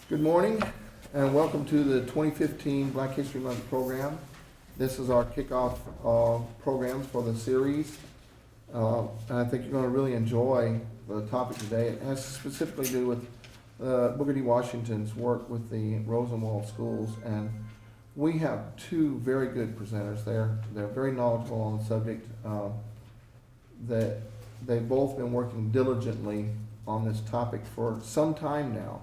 Good morning and welcome to the 2015 Black History Month program. This is our kickoff program for the series. And I think you're going to really enjoy the topic today. It has specifically to do with Booker T. Washington's work with the Rosenwald schools. And we have two very good presenters there. They're very knowledgeable on the subject. That they've both been working diligently on this topic for some time now.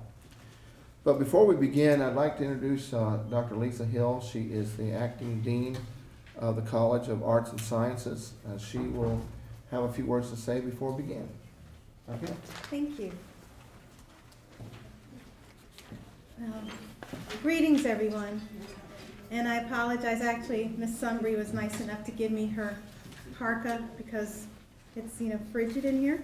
But before we begin, I'd like to introduce Dr. Lisa Hill. She is the acting dean of the College of Arts and Sciences. She will have a few words to say before we begin. Okay. Thank you. Greetings, everyone. And I apologize. Actually, Miss Sunbury was nice enough to give me her parka because it's frigid in here.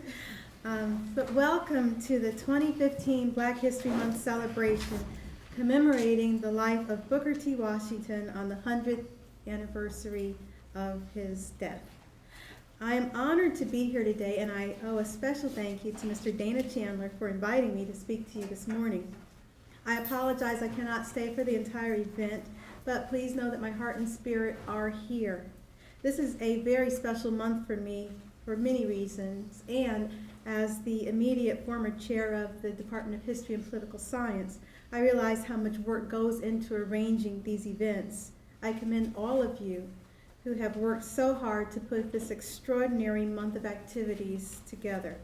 But welcome to the 2015 Black History Month celebration commemorating the life of Booker T. Washington on the 100th anniversary of his death. I am honored to be here today, and I owe a special thank you to Mr. Dana Chandler for inviting me to speak to you this morning. I apologize I cannot stay for the entire event, but please know that my heart and spirit are here. This is a very special month for me for many reasons, and as the immediate former chair of the Department of History and Political Science, I realize how much work goes into arranging these events. I commend all of you who have worked so hard to put this extraordinary month of activities together.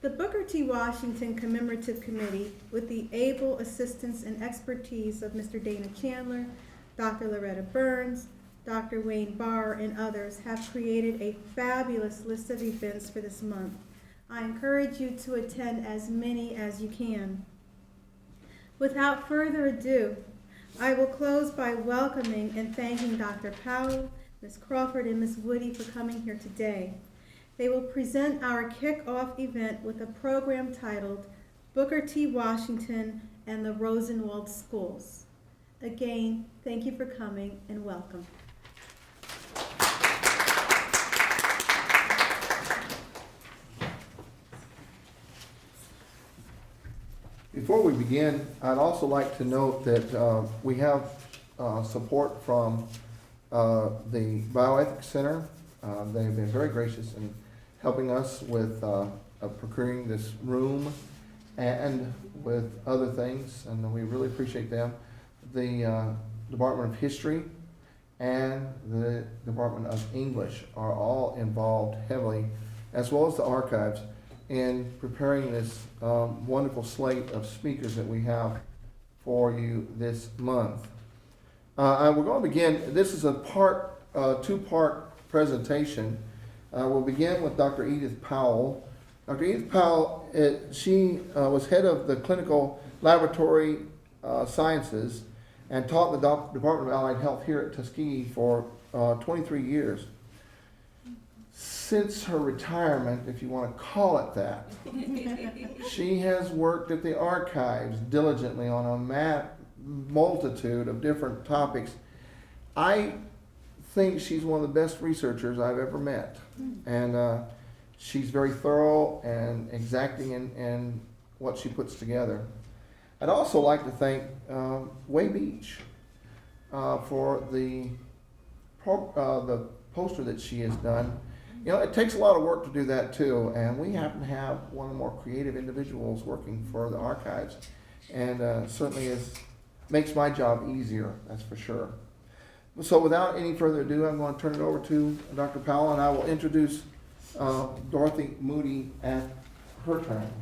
The Booker T. Washington Commemorative Committee, with the able assistance and expertise of Mr. Dana Chandler, Dr. Loretta Burns, Dr. Wayne Barr, and others, have created a fabulous list of events for this month. I encourage you to attend as many as you can. Without further ado, I will close by welcoming and thanking Dr. Powell, Ms. Crawford, and Ms. Woody for coming here today. They will present our kickoff event with a program titled Booker T. Washington and the Rosenwald Schools. Again, thank you for coming and welcome. Before we begin, I'd also like to note that we have support from the Bioethics Center. They've been very gracious in helping us with procuring this room and with other things, and we really appreciate them. The Department of History and the Department of English are all involved heavily, as well as the archives, in preparing this wonderful slate of speakers that we have for you this month. We're going to begin. This is a two-part presentation. We'll begin with Dr. Edith Powell. Dr. Edith Powell, she was head of the Clinical Laboratory Sciences and taught in the Department of Allied Health here at Tuskegee for 23 years. Since her retirement, if you want to call it that, she has worked at the archives diligently on a multitude of different topics. I think she's one of the best researchers I've ever met. And she's very thorough and exacting in what she puts together. I'd also like to thank Way Beach for the poster that she has done. It takes a lot of work to do that too, and we happen to have one of the more creative individuals working for the archives, and certainly makes my job easier, that's for sure. So without any further ado, I'm going to turn it over to Dr. Powell, and I will introduce Dorothy Moody at her turn.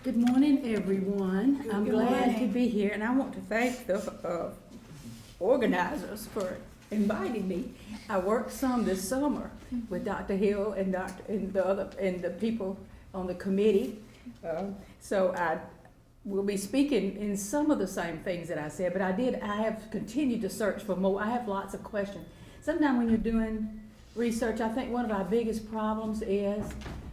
Good morning, everyone. I'm Good glad morning. to be here, and I want to thank the organizers for inviting me. I worked some this summer with Dr. Hill and the people on the committee, so I will be speaking in some of the same things that I said. But I have continued to search for more. I have lots of questions. Sometimes when you're doing research, I think one of our biggest problems is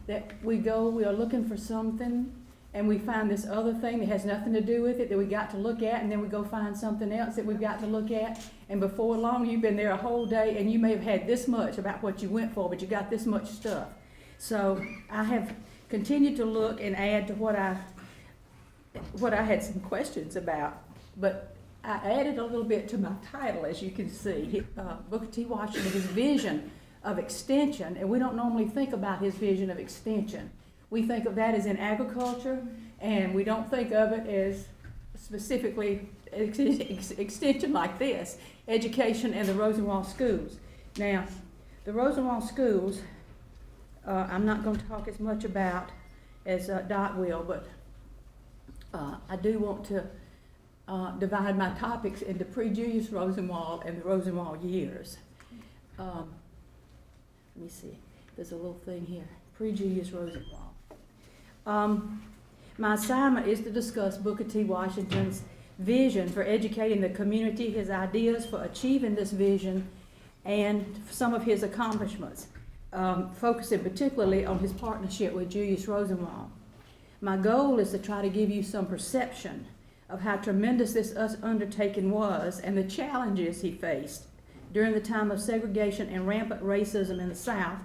that we are looking for something, and we find this other thing that has nothing to do with it that we got to look at, and then we go find something else that we've got to look at, and before long you've been there a whole day and you may have had this much about what you went for, but you got this much stuff. So I have continue to look and add to what I had some questions about, but I added a little bit to my title, as you can see. Booker T. Washington, his vision of extension, and we don't normally think about his vision of extension. We think of that as in agriculture, and we don't think of it as specifically extension like this, education and the Rosenwald schools. Now, the Rosenwald schools, I'm not going to talk as much about as Dot will, but I do want to divide my topics into pre-Julius Rosenwald and the Rosenwald years. Let me see, there's a little thing here, pre-Julius Rosenwald. My assignment is to discuss Booker T. Washington's vision for educating the community, his ideas for achieving this vision, and some of his accomplishments, focusing particularly on his partnership with Julius Rosenwald. My goal is to try to give you some perception of how tremendous this undertaking was and the challenges he faced during the time of segregation and rampant racism in the South,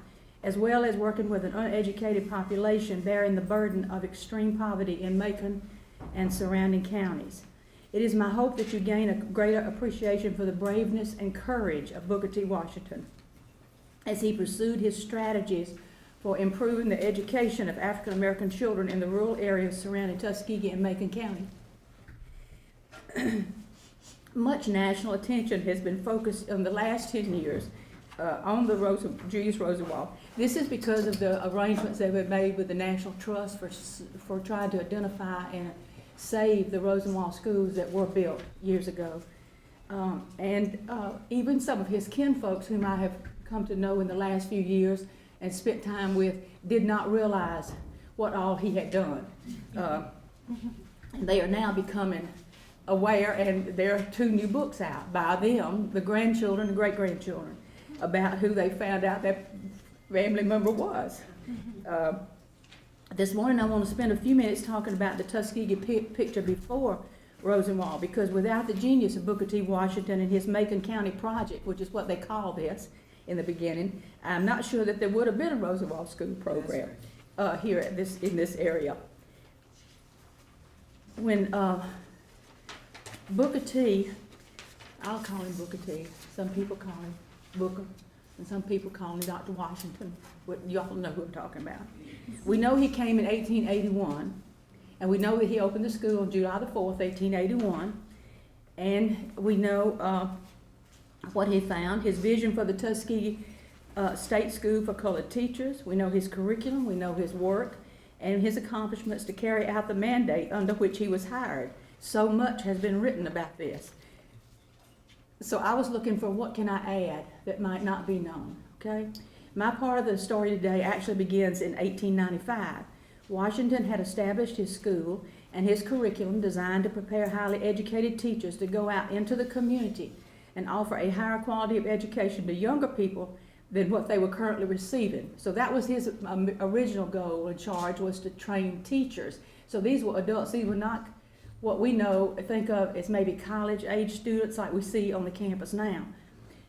as well as working with an uneducated population bearing the burden of extreme poverty in Macon and surrounding counties. It is my hope that you gain a greater appreciation for the braveness and courage of Booker T. Washington as he pursued his strategies for improving the education of African American children in the rural areas surrounding Tuskegee and Macon County. Much national attention has been focused in the last 10 years on the Julius Rosenwald. This is because of the arrangements that were made with the National Trust for trying to identify and save the Rosenwald schools that were built years ago. Even some of his kinfolks, whom I have come to know in the last few years and spent time with, did not realize what all he had done. And they are now becoming aware, and there are 2 new books out by them, the grandchildren and great-grandchildren, about who they found out that family member was. This morning I want to spend a few minutes talking about the Tuskegee picture before Rosenwald, because without the genius of Booker T. Washington and his Macon County project, which is what they call this in the beginning, I'm not sure that there would have been a Rosenwald school program here in this area. When Booker T., I'll call him Booker T. Some people call him Booker, and some people call him Dr. Washington. Y'all know who I'm talking about. We know he came in 1881, and we know that he opened the school on July the 4th, 1881, and we know what he found, his vision for the Tuskegee State School for Colored Teachers. We know his curriculum, we know his work, and his accomplishments to carry out the mandate under which he was hired. So much has been written about this. So I was looking for what can I add that might not be known, okay? My part of the story today actually begins in 1895. Washington had established his school and his curriculum designed to prepare highly educated teachers to go out into the community and offer a higher quality of education to younger people than what they were currently receiving. So that was his original goal and charge, was to train teachers. So these were adults. These were not what we think of as maybe college-age students like we see on the campus now.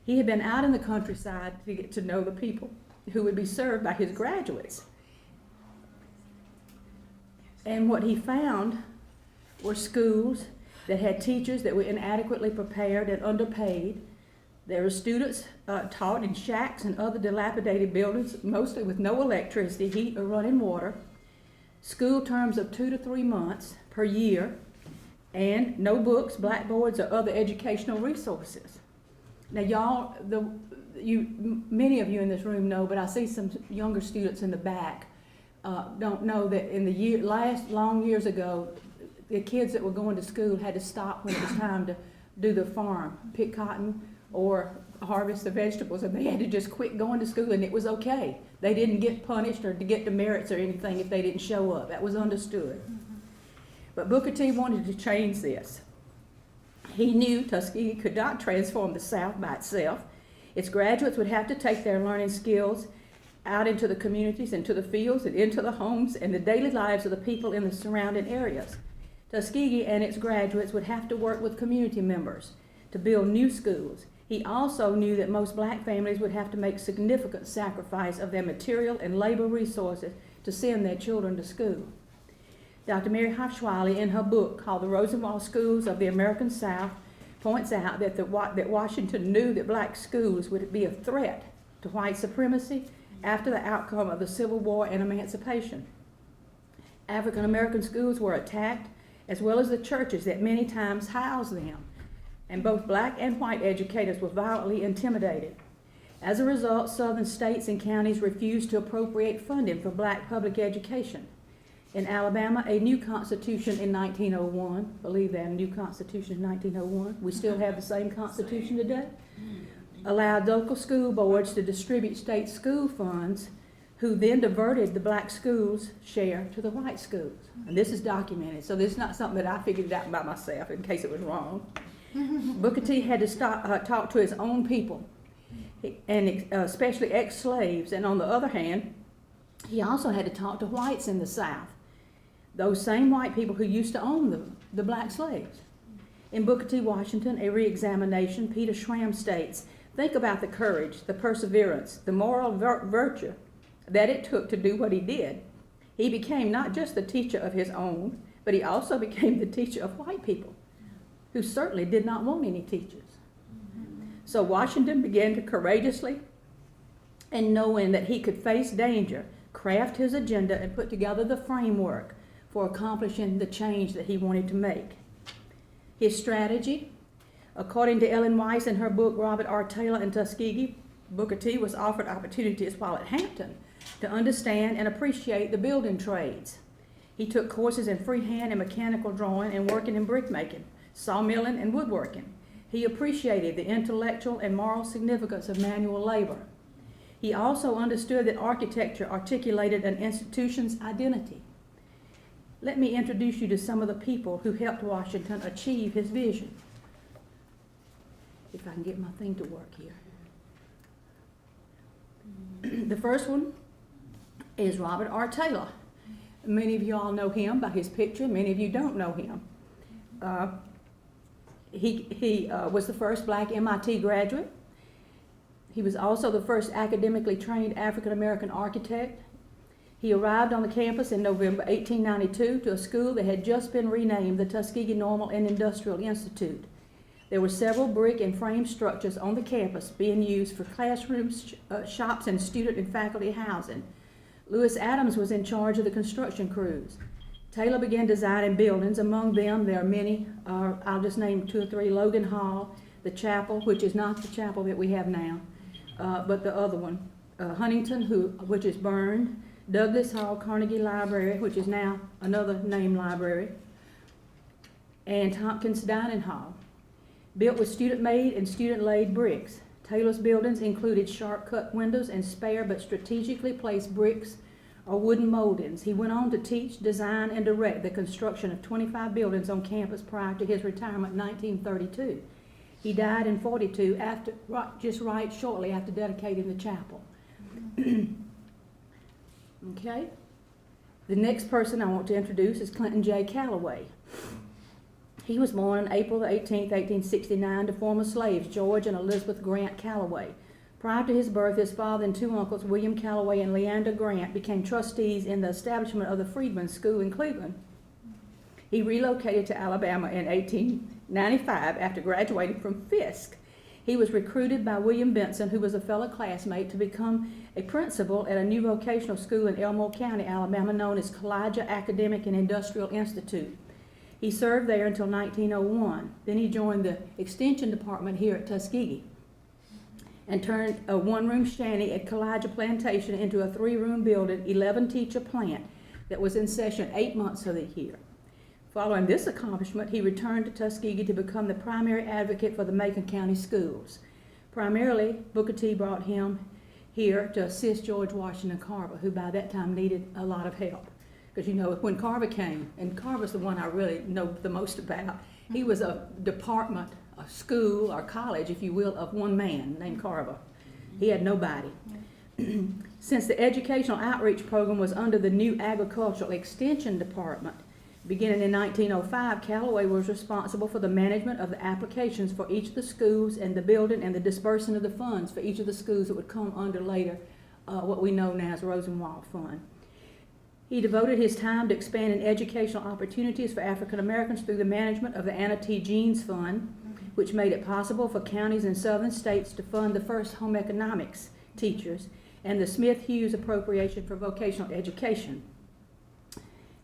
He had been out in the countryside to get to know the people who would be served by his graduates. And what he found were schools that had teachers that were inadequately prepared and underpaid. There were students taught in shacks and other dilapidated buildings, mostly with no electricity, heat, or running water. School terms of 2 to 3 months per year, and no books, blackboards, or other educational resources. Now, y'all, many of you in this room know, but I see some younger students in the back don't know that in the long years ago, the kids that were going to school had to stop when it was time to do the farm, pick cotton or harvest the vegetables, and they had to just quit going to school, and it was okay. They didn't get punished or to get demerits or anything if they didn't show up. That was understood. But Booker T. wanted to change this. He knew Tuskegee could not transform the South by itself. Its graduates would have to take their learning skills out into the communities, into the fields, and into the homes and the daily lives of the people in the surrounding areas. Tuskegee and its graduates would have to work with community members to build new schools. He also knew that most black families would have to make significant sacrifice of their material and labor resources to send their children to school. Dr. Mary Hofschweiler, in her book called The Rosenwald Schools of the American South, points out that Washington knew that black schools would be a threat to white supremacy after the outcome of the Civil War and emancipation. African American schools were attacked, as well as the churches that many times housed them, and both black and white educators were violently intimidated. As a result, southern states and counties refused to appropriate funding for black public education. In Alabama, a new constitution in 1901, believe that, a new constitution in 1901, we still have the same constitution today, allowed local school boards to distribute state school funds, who then diverted the black schools' share to the white schools. And this is documented, so this is not something that I figured out by myself in case it was wrong. Booker T had to talk to his own people, and especially ex-slaves, and on the other hand, he also had to talk to whites in the South, those same white people who used to own the black slaves. In Booker T. Washington, A Reexamination, Peter Schramm states, "Think about the courage, the perseverance, the moral virtue that it took to do what he did. He became not just the teacher of his own, but he also became the teacher of white people, who certainly did not want any teachers." So Washington began to courageously, and knowing that he could face danger, craft his agenda and put together the framework for accomplishing the change that he wanted to make. His strategy, according to Ellen Weiss in her book Robert R. Taylor and Tuskegee, Booker T was offered opportunities while at Hampton to understand and appreciate the building trades. He took courses in freehand and mechanical drawing and working in brickmaking, sawmilling, and woodworking. He appreciated the intellectual and moral significance of manual labor. He also understood that architecture articulated an institution's identity. Let me introduce you to some of the people who helped Washington achieve his vision. If I can get my thing to work here. The first one is Robert R. Taylor. Many of you all know him by his picture. Many of you don't know him. He was the first black MIT graduate. He was also the first academically trained African-American architect. He arrived on the campus in November 1892 to a school that had just been renamed the Tuskegee Normal and Industrial Institute. There were several brick and frame structures on the campus being used for classrooms, shops, and student and faculty housing. Lewis Adams was in charge of the construction crews. Taylor began designing buildings. Among them, there are many. I'll just name 2 or 3. Logan Hall, the chapel, which is not the chapel that we have now, but the other one. Huntington, which is burned. Douglas Hall, Carnegie Library, which is now another named library. And Tompkins Dining Hall. Built with student-made and student-laid bricks. Taylor's buildings included sharp-cut windows and spare but strategically placed bricks or wooden moldings. He went on to teach, design, and direct the construction of 25 buildings on campus prior to his retirement in 1932. He died in 42, shortly after dedicating the chapel. Okay? The next person I want to introduce is Clinton J. Calloway. He was born on April 18, 1869, to former slaves George and Elizabeth Grant Calloway. Prior to his birth, his father and 2 uncles, William Calloway and Leander Grant, became trustees in the establishment of the Freedmen's School in Cleveland. He relocated to Alabama in 1895 after graduating from Fisk. He was recruited by William Benson, who was a fellow classmate, to become a principal at a new vocational school in Elmore County, Alabama, known as Kalijah Academic and Industrial Institute. He served there until 1901. Then he joined the Extension Department here at Tuskegee and turned a 1-room shanty at Kalijah Plantation into a 3-room building, 11-teacher plant that was in session 8 months of the year. Following this accomplishment, he returned to Tuskegee to become the primary advocate for the Macon County schools. Primarily, Booker T brought him here to assist George Washington Carver, who by that time needed a lot of help. Because you know, when Carver came, and Carver's the one I really know the most about, he was a department, a school, or college, if you will, of one man named Carver. He had nobody. Since the educational outreach program was under the new Agricultural Extension Department, beginning in 1905, Calloway was responsible for the management of the applications for each of the schools and the building and the disbursing of the funds for each of the schools that would come under later what we know now as Rosenwald Fund. He devoted his time to expanding educational opportunities for African Americans through the management of the Anna T. Jeans Fund, which made it possible for counties in southern states to fund the first home economics teachers, and the Smith-Hughes appropriation for vocational education,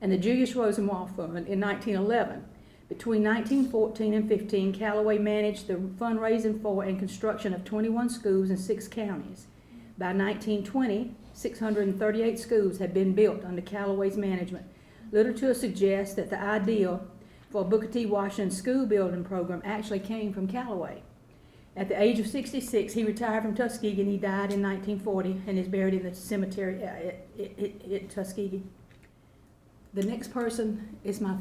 and the Julius Rosenwald Fund in 1911. Between 1914 and 15, Callaway managed the fundraising for and construction of 21 schools in 6 counties. By 1920, 638 schools had been built under Callaway's management. Literature suggests that the idea for Booker T. Washington's school building program actually came from Callaway. At the age of 66, he retired from Tuskegee, and he died in 1940 and is buried in the cemetery at Tuskegee. The next person is my,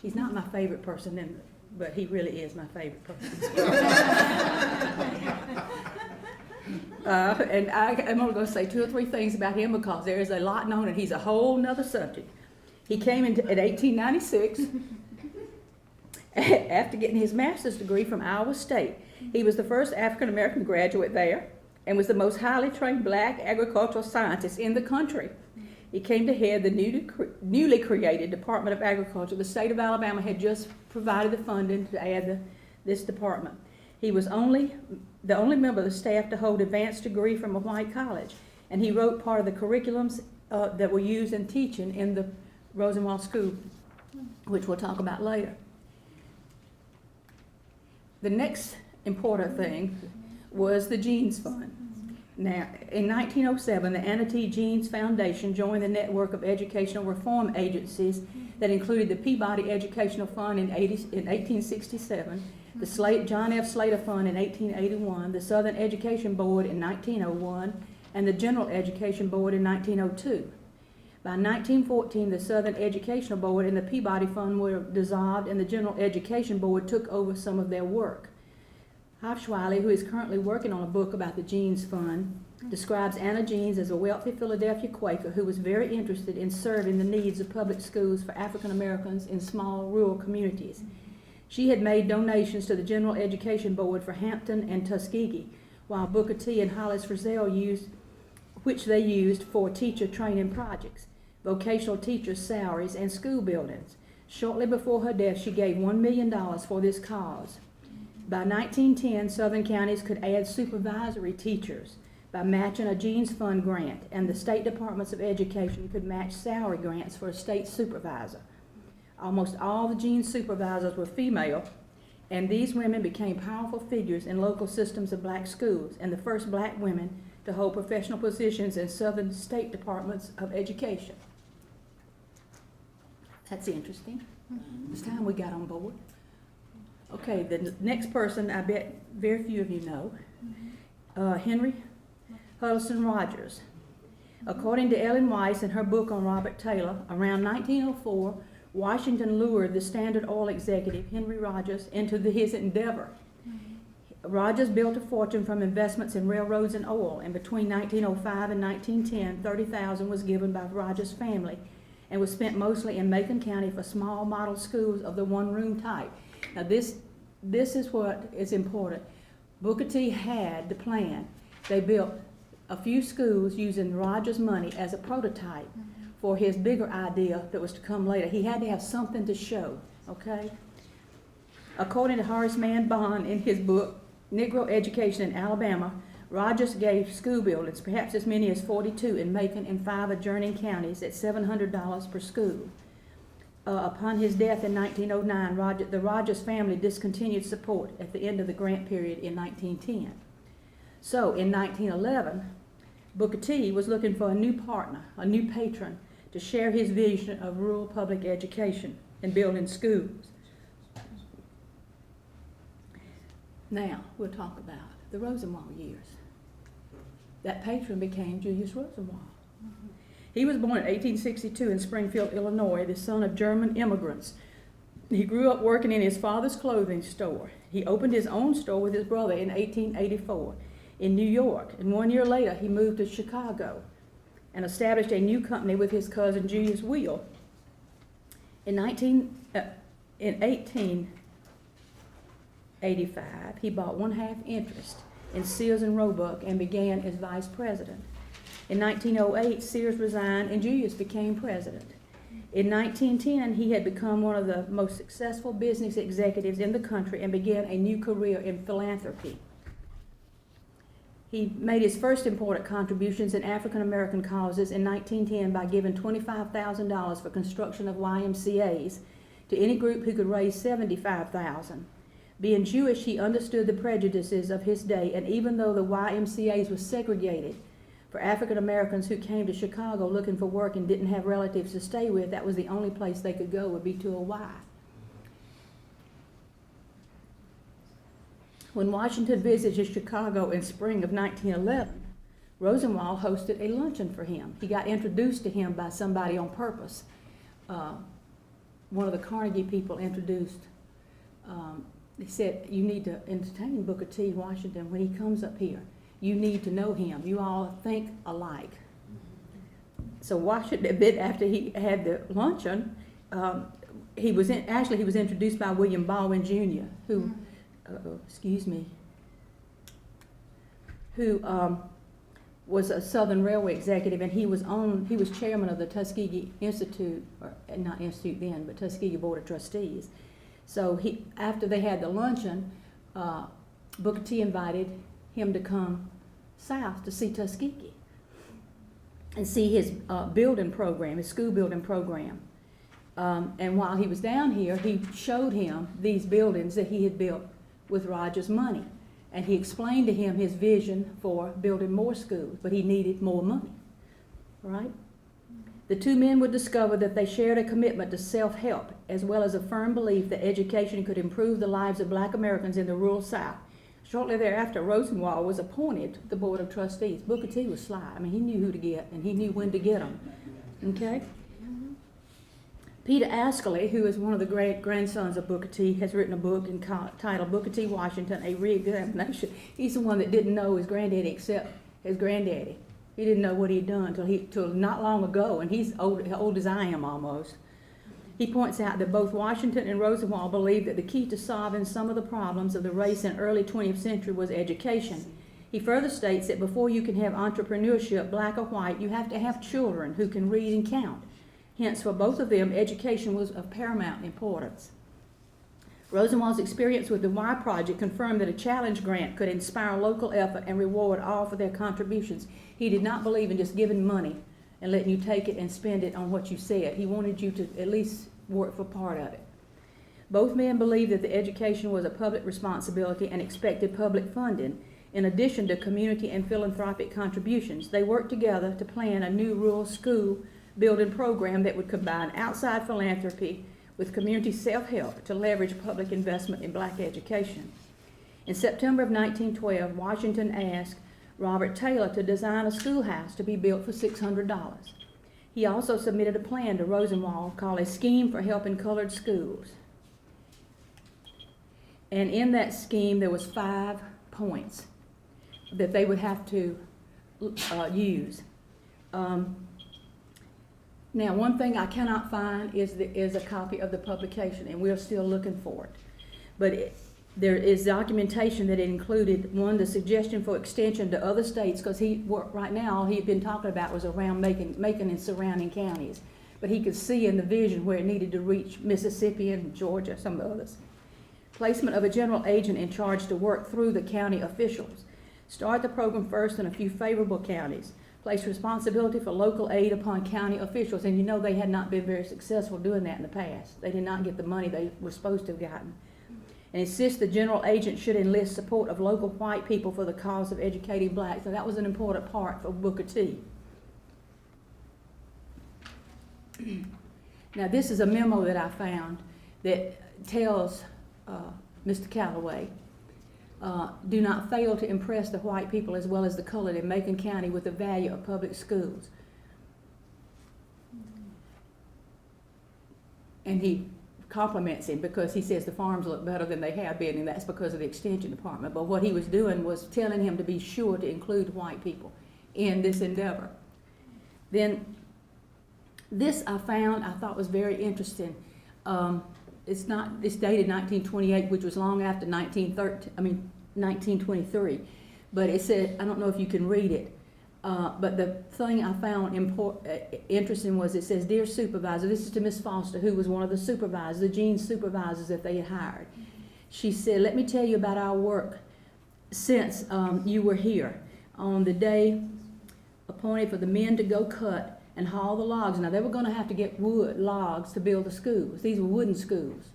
he's not my favorite person, but he really is my favorite person. And I'm only going to say 2 or 3 things about him because there is a lot known, and he's a whole nother subject. He came in at 1896 after getting his master's degree from Iowa State. He was the first African-American graduate there and was the most highly trained black agricultural scientist in the country. He came to head the newly created Department of Agriculture. The state of Alabama had just provided the funding to add this department. He was the only member of the staff to hold advanced degree from a white college, and he wrote part of the curriculums that were used in teaching in the Rosenwald School, which we'll talk about later. The next important thing was the Jeans Fund. Now, in 1907, the Anna T. Jeans Foundation joined the network of educational reform agencies that included the Peabody Educational Fund in 1867, the John F. Slater Fund in 1881, the Southern Education Board in 1901, and the General Education Board in 1902. By 1914, the Southern Educational Board and the Peabody Fund were dissolved, and the General Education Board took over some of their work. Hofschweile, who is currently working on a book about the Jeans Fund, describes Anna Jeans as a wealthy Philadelphia Quaker who was very interested in serving the needs of public schools for African Americans in small rural communities. She had made donations to the General Education Board for Hampton and Tuskegee, while Booker T. and Hollis Frizzell which they used for teacher training projects, vocational teachers' salaries, and school buildings. Shortly before her death, she gave $1 million for this cause. By 1910, Southern counties could add supervisory teachers by matching a Jeans Fund grant, and the state departments of education could match salary grants for a state supervisor. Almost all the Jeans supervisors were female, and these women became powerful figures in local systems of black schools and the first black women to hold professional positions in Southern state departments of education. That's interesting. It's time we got on board. Okay, the next person I bet very few of you know, Henry Huddleston Rogers. According to Ellen Weiss in her book on Robert Taylor, around 1904, Washington lured the Standard Oil executive Henry Rogers into his endeavor. Rogers built a fortune from investments in railroads and oil, and between 1905 and 1910, $30,000 was given by Rogers' family and was spent mostly in Macon County for small model schools of the one-room type. Now this is what is important. Booker T. had the plan. They built a few schools using Rogers' money as a prototype for his bigger idea that was to come later. He had to have something to show, okay? According to Horace Mann Bond in his book, Negro Education in Alabama, Rogers gave school buildings, perhaps as many as 42 in Macon and 5 adjoining counties, at $700 per school. Upon his death in 1909, the Rogers family discontinued support at the end of the grant period in 1910. So in 1911, Booker T. was looking for a new partner, a new patron, to share his vision of rural public education and building schools. Now, we'll talk about the Rosenwald years. That patron became Julius Rosenwald. He was born in 1862 in Springfield, Illinois, the son of German immigrants. He grew up working in his father's clothing store. He opened his own store with his brother in 1884 in New York, and 1 year later he moved to Chicago and established a new company with his cousin Julius Wheel. In 1885, he bought 1/2 interest in Sears and Roebuck and began as vice president. In 1908, Sears resigned and Julius became president. In 1910, he had become one of the most successful business executives in the country and began a new career in philanthropy. He made his first important contributions in African American causes in 1910 by giving $25,000 for construction of YMCAs to any group who could raise $75,000. Being Jewish, he understood the prejudices of his day, and even though the YMCAs were segregated for African Americans who came to Chicago looking for work and didn't have relatives to stay with, that was the only place they could go would be to a Y. When Washington visited Chicago in spring of 1911, Rosenwald hosted a luncheon for him. He got introduced to him by somebody on purpose. One of the Carnegie people introduced, they said, you need to entertain Booker T. Washington when he comes up here. You need to know him. You all think alike. So Washington, a bit after he had the luncheon, he was introduced by William Baldwin Jr., who was a Southern Railway executive, and he was chairman of the Tuskegee Institute, or not Institute then, but Tuskegee Board of Trustees. So after they had the luncheon, Booker T invited him to come south to see Tuskegee and see his building program, his school building program. And while he was down here, he showed him these buildings that he had built with Rogers' money. And he explained to him his vision for building more schools, but he needed more money, right? The two men would discover that they shared a commitment to self-help, as well as a firm belief that education could improve the lives of Black Americans in the rural South. Shortly thereafter, Rosenwald was appointed to the Board of Trustees. Booker T was sly. I mean, he knew who to get, and he knew when to get them, okay? Peter Ascoli, who is one of the great grandsons of Booker T, has written a book entitled Booker T. Washington, A Re-Examination. He's the one that didn't know his granddaddy except his granddaddy. He didn't know what he'd done till not long ago, and he's old as I am almost. He points out that both Washington and Rosenwald believed that the key to solving some of the problems of the race in early 20th century was education. He further states that before you can have entrepreneurship, black or white, you have to have children who can read and count. Hence, for both of them, education was of paramount importance. Rosenwald's experience with the Y Project confirmed that a challenge grant could inspire local effort and reward all for their contributions. He did not believe in just giving money and letting you take it and spend it on what you said. He wanted you to at least work for part of it. Both men believed that the education was a public responsibility and expected public funding. In addition to community and philanthropic contributions, they worked together to plan a new rural school building program that would combine outside philanthropy with community self-help to leverage public investment in black education. In September of 1912, Washington asked Robert Taylor to design a schoolhouse to be built for $600. He also submitted a plan to Rosenwald called a Scheme for Helping Colored Schools. And in that scheme, there was 5 points that they would have to use. Now, one thing I cannot find is a copy of the publication, and we're still looking for it. But there is documentation that it included, one, the suggestion for extension to other states, because right now all he had been talking about was around Macon and surrounding counties. But he could see in the vision where it needed to reach Mississippi and Georgia, some of the others. Placement of a general agent in charge to work through the county officials. Start the program first in a few favorable counties. Place responsibility for local aid upon county officials, and you know they had not been very successful doing that in the past. They did not get the money they were supposed to have gotten. And insist the general agent should enlist support of local white people for the cause of educating blacks. So that was an important part for Booker T. Now this is a memo that I found that tells Mr. Calloway, do not fail to impress the white people as well as the colored in Macon County with the value of public schools. And he compliments him because he says the farms look better than they have been, and that's because of the extension department. But what he was doing was telling him to be sure to include white people in this endeavor. Then this I thought was very interesting. It's dated 1928, which was long after 1923. But it said, I don't know if you can read it. But the thing I found interesting was it says, "Dear Supervisor," this is to Miss Foster, who was one of the supervisors, the Gene supervisors that they had hired. She said, "Let me tell you about our work since you were here. On the day appointed for the men to go cut and haul the logs." Now, they were going to have to get wood logs to build the schools. These were wooden schools.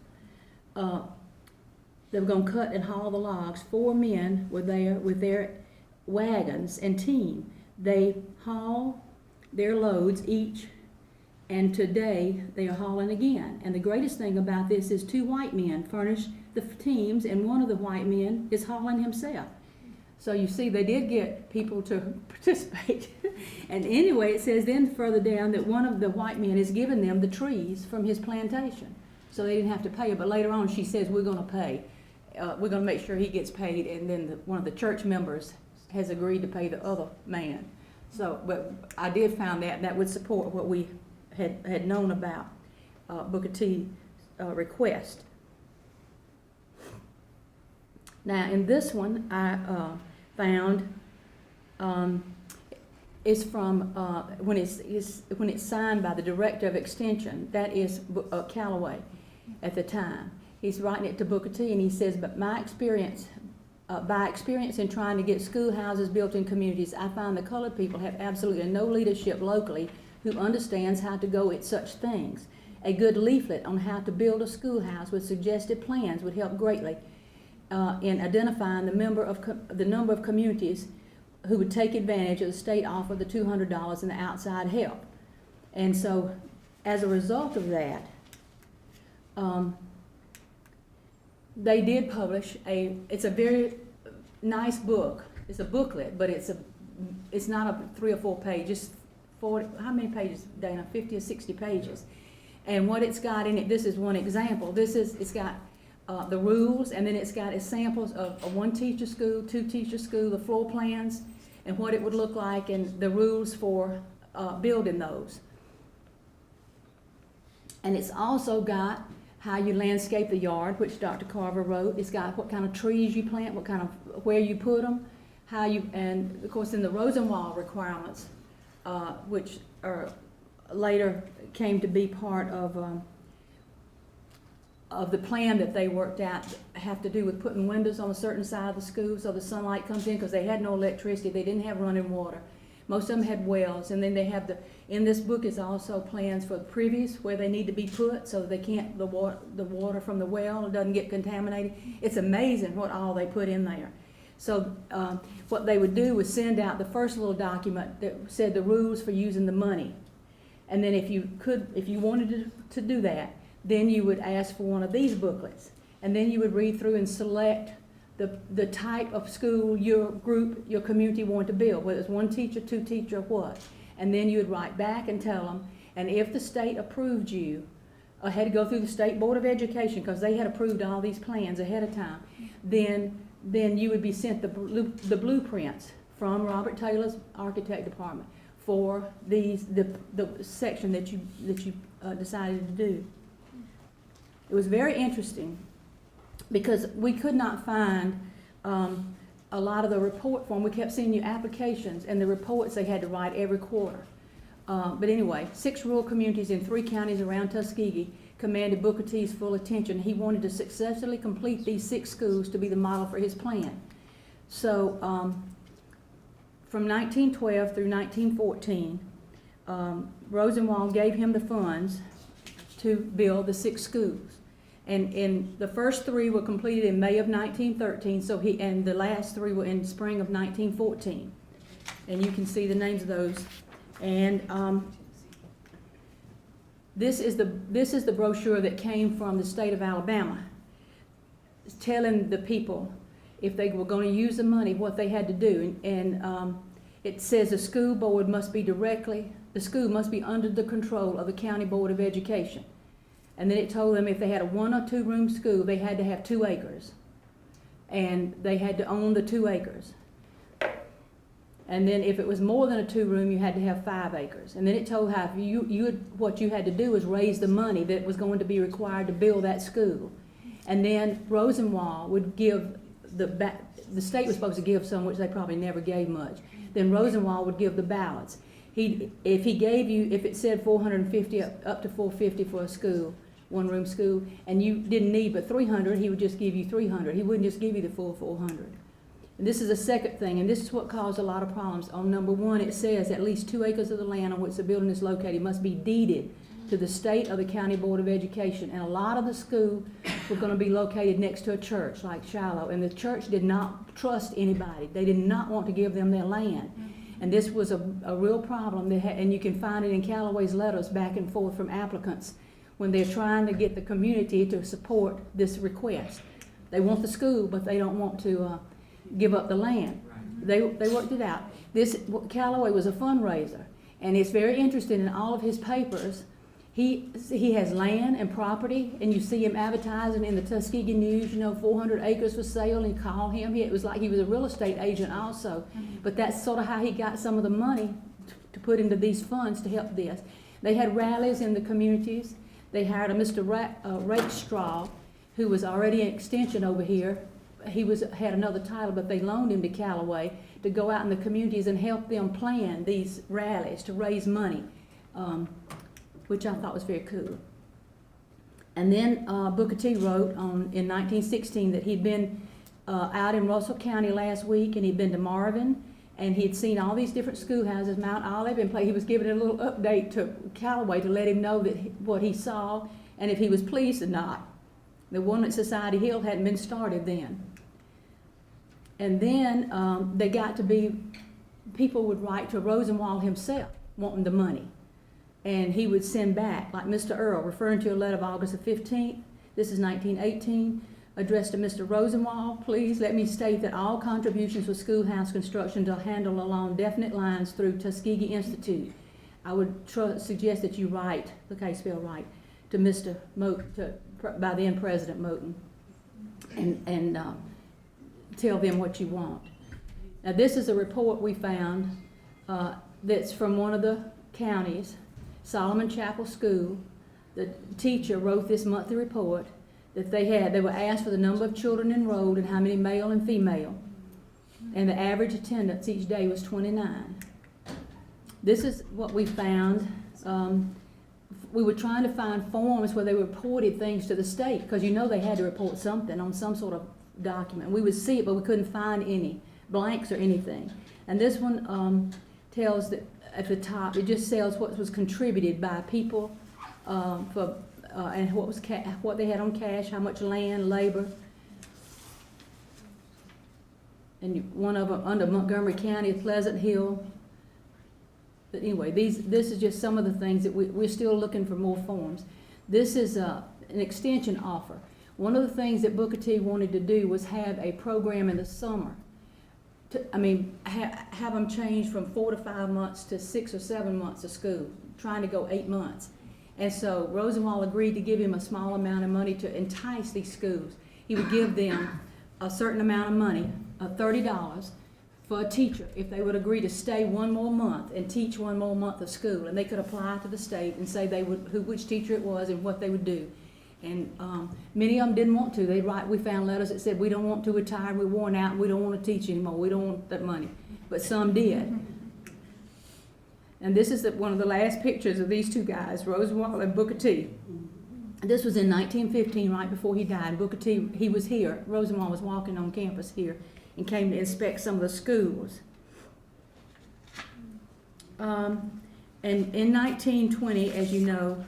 They were going to cut and haul the logs. 4 men were there with their wagons and team. They haul their loads each, and today they are hauling again. And the greatest thing about this is 2 white men furnish the teams, and one of the white men is hauling himself. So you see, they did get people to participate. And anyway, it says then further down that one of the white men is giving them the trees from his plantation. So they didn't have to pay it. But later on, she says, we're going to pay. We're going to make sure he gets paid. And then one of the church members has agreed to pay the other man. So, but I did find that would support what we had known about Booker T's request. Now, in this one, I found is from when it's signed by the director of extension. That is Callaway at the time. He's writing it to Booker T, and he says, "But my experience, by experience in trying to get schoolhouses built in communities, I find the colored people have absolutely no leadership locally who understands how to go at such things. A good leaflet on how to build a schoolhouse with suggested plans would help greatly in identifying the number of communities who would take advantage of the state offer the $200 and the outside help." And so, as a result of that, they did publish it's a very nice book. It's a booklet, but it's not a 3 or 4 pages, 40, how many pages, Dana? 50 or 60 pages. And what it's got in it, this is one example. It's got the rules, and then it's got examples of a 1-teacher school, 2-teacher school, the floor plans, and what it would look like, and the rules for building those. And it's also got how you landscape the yard, which Dr. Carver wrote. It's got what kind of trees you plant, where you put them, how you, and of course in the Rosenwald requirements, which are later came to be part of the plan that they worked out, have to do with putting windows on a certain side of the school so the sunlight comes in, because they had no electricity, they didn't have running water. Most of them had wells, and then they have in this book is also plans for the previous, where they need to be put so that they can't, the water from the well doesn't get contaminated. It's amazing what all they put in there. So what they would do was send out the first little document that said the rules for using the money. And then if you wanted to do that, then you would ask for one of these booklets. And then you would read through and select the type of school your group, your community wanted to build, whether it's 1 teacher, 2 teacher, what. And then you would write back and tell them, and if the state approved you, had to go through the State Board of Education, because they had approved all these plans ahead of time, then you would be sent the blueprints from Robert Taylor's architect department for the section that you decided to do. It was very interesting, because we could not find a lot of the report form. We kept seeing new applications and the reports they had to write every quarter. But anyway, 6 rural communities in 3 counties around Tuskegee commanded Booker T's full attention. He wanted to successfully complete these 6 schools to be the model for his plan. So from 1912 through 1914, Rosenwald gave him the funds to build the 6 schools. And the first 3 were completed in May of 1913, and the last 3 were in spring of 1914. And you can see the names of those. And this is the brochure that came from the state of Alabama, telling the people if they were going to use the money, what they had to do. And it says the school must be under the control of the County Board of Education. And then it told them if they had a 1 or 2 room school, they had to have 2 acres. And they had to own the 2 acres. And then if it was more than a 2 room, you had to have 5 acres. And then it told how what you had to do was raise the money that was going to be required to build that school. And then Rosenwald would give the state was supposed to give some, which they probably never gave much. then Rosenwald would give the ballots. If it said 450 up to 450 for a school, one-room school, and you didn't need but 300, he would just give you 300. He wouldn't just give you the full 400. And this is the second thing, and this is what caused a lot of problems. On number 1, it says at least 2 acres of the land on which the building is located must be deeded to the state or the county board of education. And a lot of the schools were going to be located next to a church like Shiloh, and the church did not trust anybody. They did not want to give them their land. And this was a real problem. And you can find it in Callaway's letters back and forth from applicants when they're trying to get the community to support this request. They want the school, but they don't want to give up the land. They worked it out. Callaway was a fundraiser, and it's very interesting in all of his papers. He has land and property, and you see him advertising in the Tuskegee News, 400 acres for sale, and call him. It was like he was a real estate agent also. But that's sort of how he got some of the money to put into these funds to help this. They had rallies in the communities. They hired a Mr. Rakestraw, who was already in extension over here. He had another title, but they loaned him to Callaway to go out in the communities and help them plan these rallies to raise money, which I thought was very cool. And then Booker T wrote in 1916 that he'd been out in Russell County last week, and he'd been to Marvin, and he'd seen all these different schoolhouses, Mount Olive, and he was giving a little update to Callaway to let him know what he saw and if he was pleased or not. The one at Society Hill hadn't been started then. And then they got to be, people would write to Rosenwald himself wanting the money. And he would send back, like Mr. Earl, referring to a letter of August the 15th, this is 1918, addressed to Mr. Rosenwald, please let me state that all contributions for schoolhouse construction are handled along definite lines through Tuskegee Institute. I would suggest that you write, look how you spell right, to Mr. Moten, by then President Moten, and tell them what you want. Now this is a report we found that's from one of the counties, Solomon Chapel School. The teacher wrote this monthly report that they were asked for the number of children enrolled and how many male and female, and the average attendance each day was 29. This is what we found. We were trying to find forms where they reported things to the state, because they had to report something on some sort of document. We would see it, but we couldn't find any blanks or anything. And this one tells that at the top, it just tells what was contributed by people and what they had on cash, how much land, labor. And one of them under Montgomery County, Pleasant Hill. But anyway, this is just some of the things that we're still looking for more forms. This is an extension offer. One of the things that Booker T wanted to do was have a program in the summer. Have them change from 4 to 5 months to 6 or 7 months of school, trying to go 8 months. And so Rosenwald agreed to give him a small amount of money to entice these schools. He would give them a certain amount of money, $30, for a teacher if they would agree to stay 1 more month and teach 1 more month of school. And they could apply to the state and say which teacher it was and what they would do. And many of them didn't want to. They'd write, we found letters that said, we don't want to retire, we're worn out, and we don't want to teach anymore, we don't want that money. But some did. And this is one of the last pictures of these two guys, Rosenwald and Booker T. This was in 1915, right before he died. Booker T, he was here. Rosenwald was walking on campus here and came to inspect some of the schools. And in 1920, as you know,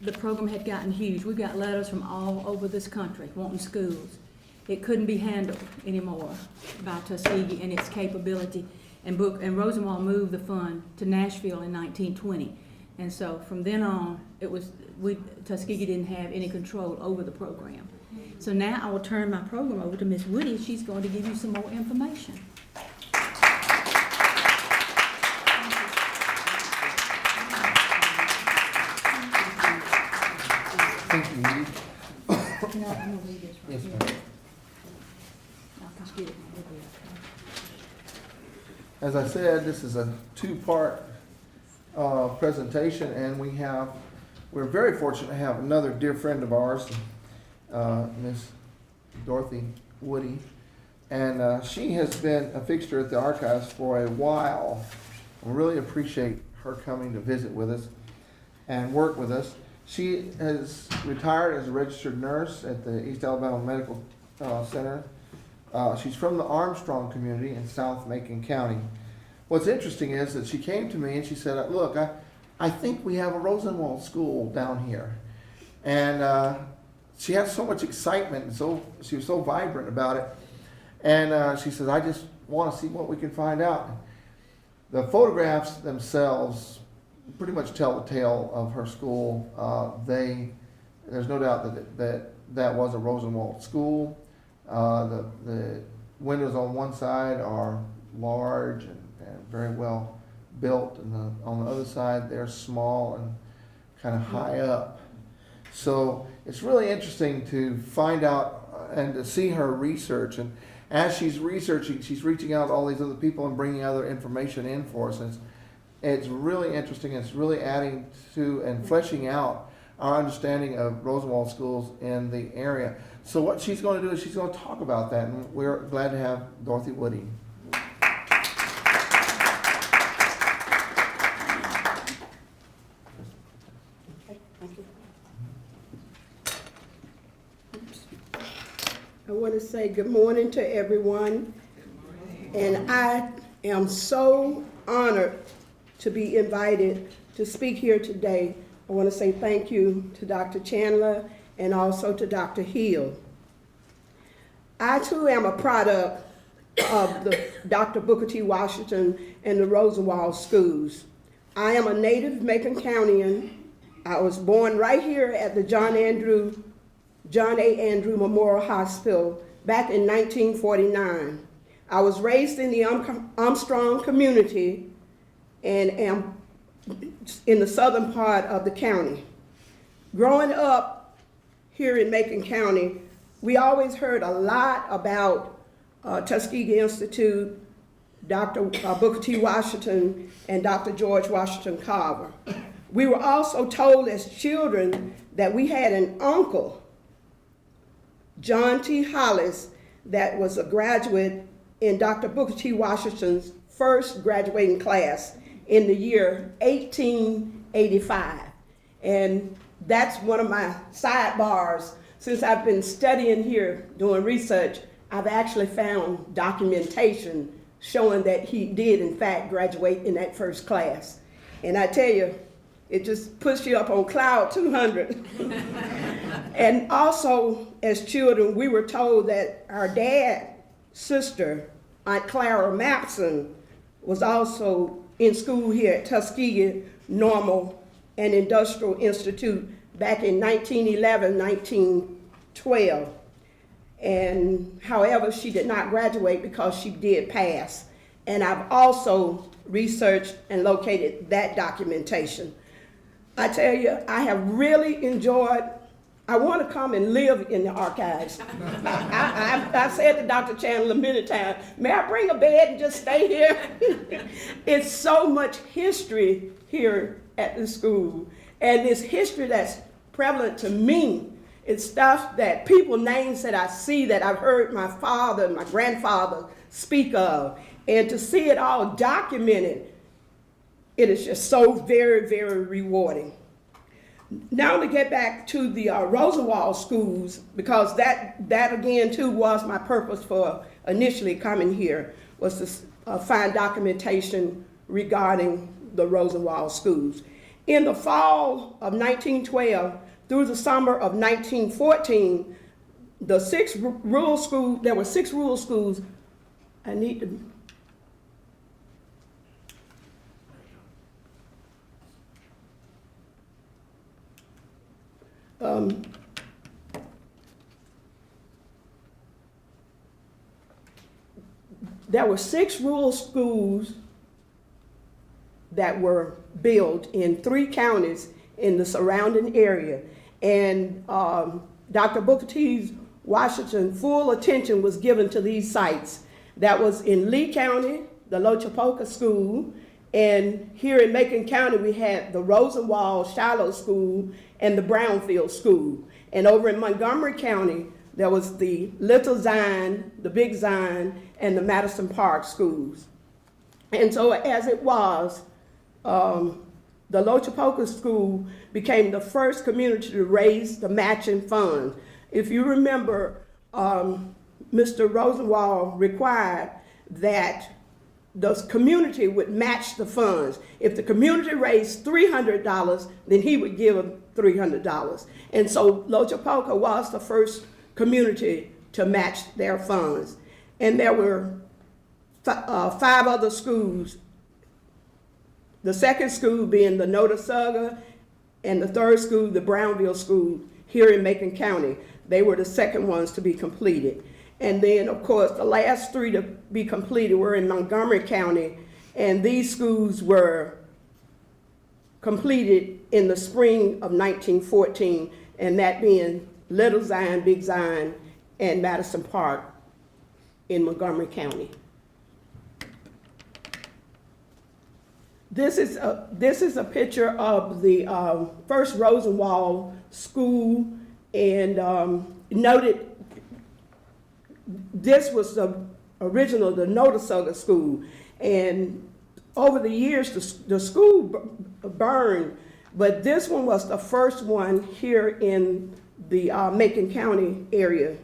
the program had gotten huge. We got letters from all over this country wanting schools. It couldn't be handled anymore by Tuskegee and its capability. And Rosenwald moved the fund to Nashville in 1920. And so from then on, Tuskegee didn't have any control over the program. So now I will turn my program over to Miss Woody. She's going to give you some more information. Thank you, Edith. No, I'm going to read this right Yes, here. ma'am. I'll just get it. As I said, this is a 2-part presentation, and we're very fortunate to have another dear friend of ours, Miss Dorothy Woody, And she has been a fixture at the archives for a while. We really appreciate her coming to visit with us and work with us. She has retired as a registered nurse at the East Alabama Medical Center. She's from the Armstrong community in South Macon County. What's interesting is that she came to me and she said, look, I think we have a Rosenwald school down here. And she had so much excitement, and she was so vibrant about it. And she said, I just want to see what we can find out. The photographs themselves pretty much tell the tale of her school. There's no doubt that was a Rosenwald school. The windows on one side are large and very well built, and on the other side they're small and kind of high up. So it's really interesting to find out and to see her research. And as she's researching, she's reaching out to all these other people and bringing other information in for us. And it's really interesting. It's really adding to and fleshing out our understanding of Rosenwald schools in the area. So what she's going to do is she's going to talk about that, and we're glad to have Dorothy Woody. I want to say good morning to everyone, and I am so honored to be invited to speak here today. I want to say thank you to Dr. Chandler and also to Dr. Hill. I too am a product of the Dr. Booker T. Washington and the Rosenwald schools. I am a native Macon Countyan. I was born right here at the John A. Andrew Memorial Hospital back in 1949. I was raised in the Armstrong community and am in the southern part of the county. Growing up here in Macon County, we always heard a lot about Tuskegee Institute, Dr. Booker T. Washington, and Dr. George Washington Carver. We were also told as children that we had an uncle, John T. Hollis, that was a graduate in Dr. Booker T. Washington's first graduating class in the year 1885. And that's one of my sidebars. Since I've been studying here, doing research, I've actually found documentation showing that he did in fact graduate in that first class. And I tell you, it just puts you up on cloud 200. And also, as children, we were told that our dad's sister, Aunt Clara Mapson, was also in school here at Tuskegee Normal and Industrial Institute back in 1911, 1912. And however, she did not graduate because she did pass. And I've also researched and located that documentation. I tell you, I have really enjoyed, I want to come and live in the archives. I've said to Dr. Chandler many times, may I bring a bed and just stay here? It's so much history here at the school. And this history that's prevalent to me, it's stuff that people, names that I see that I've heard my father and my grandfather speak of. And to see it all documented, it is just so very, very rewarding. Now to get back to the Rosenwald schools, because that again too was my purpose for initially coming here, was to find documentation regarding the Rosenwald schools. In the fall of 1912 through the summer of 1914, there were 6 rural schools. I need to. There were 6 rural schools that were built in 3 counties in the surrounding area. And Dr. Booker T. Washington, full attention was given to these sites. That was in Lee County, the Lochapoka School, and here in Macon County we had the Rosenwald Shiloh School and the Brownfield School. And over in Montgomery County, There was the Little Zion, the Big Zion, and the Madison Park schools. And so as it was, the Lochapoka School became the first community to raise the matching funds. If you remember, Mr. Rosenwald required that the community would match the funds. If the community raised $300, then he would give them $300. And so Lochapoka was the first community to match their funds. And there were 5 other schools, the second school being the Notasulga, and the third school, the Brownville School, here in Macon County. They were the second ones to be completed. And then, of course, the last 3 to be completed were in Montgomery County, and these schools were completed in the spring of 1914, and that being Little Zion, Big Zion, and Madison Park in Montgomery County. This is a picture of the first Rosenwald School, and noted this was the original, the Notasulga School, and over the years the school burned, but this one was the first one here in the Macon County area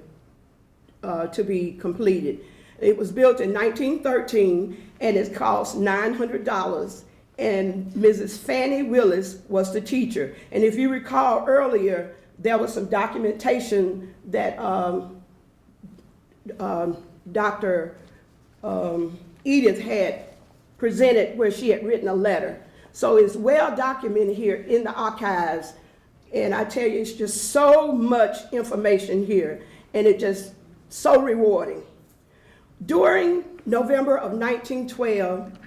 to be completed. It was built in 1913, and it cost $900. And Mrs. Fannie Willis was the teacher. And if you recall earlier, there was some documentation that Dr. Edith had presented where she had written a letter. So it's well documented here in the archives. And I tell you, it's just so much information here, and it's just so rewarding. During November of 1912,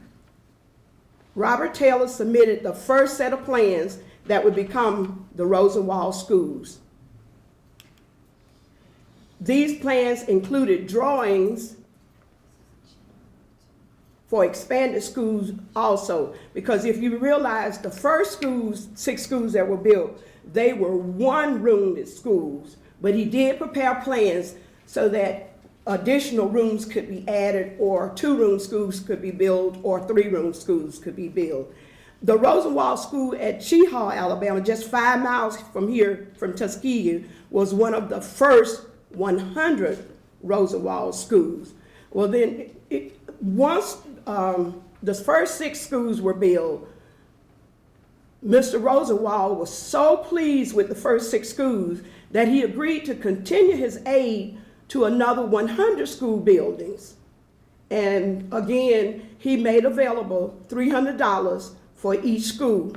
Robert Taylor submitted the first set of plans that would become the Rosenwald schools. These plans included drawings for expanded schools also, because if you realize the first schools, 6 schools that were built, they were 1-roomed schools, but he did prepare plans so that additional rooms could be added, or 2-room schools could be built, or 3-room schools could be built. The Rosenwald School at Chehaw, Alabama, just 5 miles from here, from Tuskegee, was one of the first 100 Rosenwald schools. Well, then, once the first 6 schools were built, Mr. Rosenwald was so pleased with the first 6 schools that he agreed to continue his aid to another 100 school buildings. And again, he made available $300 for each school.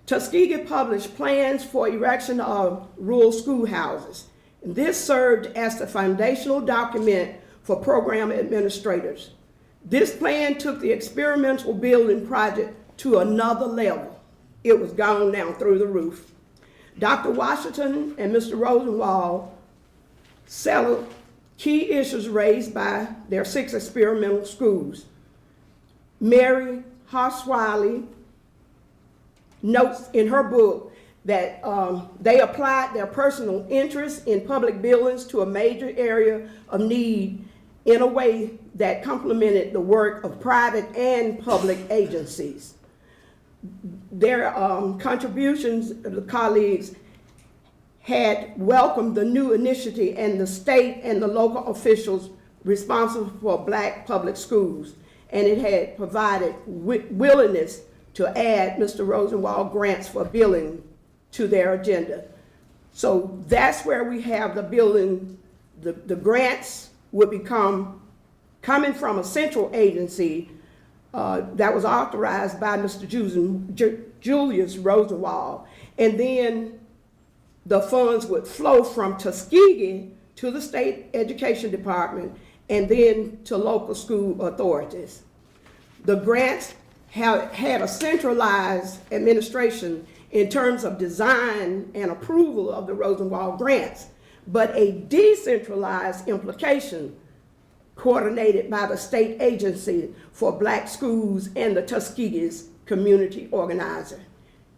Tuskegee published plans for erection of rural schoolhouses. And this served as the foundational document for program administrators. This plan took the experimental building project to another level. It was gone down through the roof. Dr. Washington and Mr. Rosenwald settled key issues raised by their 6 experimental schools. Mary Hoss-Wiley notes in her book that they applied their personal interest in public buildings to a major area of need in a way that complemented the work of private and public agencies. Their contributions, the colleagues, had welcomed the new initiative, and the state and the local officials responsible for Black public schools, and it had provided willingness to add Mr. Rosenwald grants for building to their agenda. So that's where we have the building, the grants would become coming from a central agency that was authorized by Mr. Julius Rosenwald, and then the funds would flow from Tuskegee to the state education department and then to local school authorities. The grants had a centralized administration in terms of design and approval of the Rosenwald grants, but a decentralized implication coordinated by the state agency for Black schools and the Tuskegee's community organizer.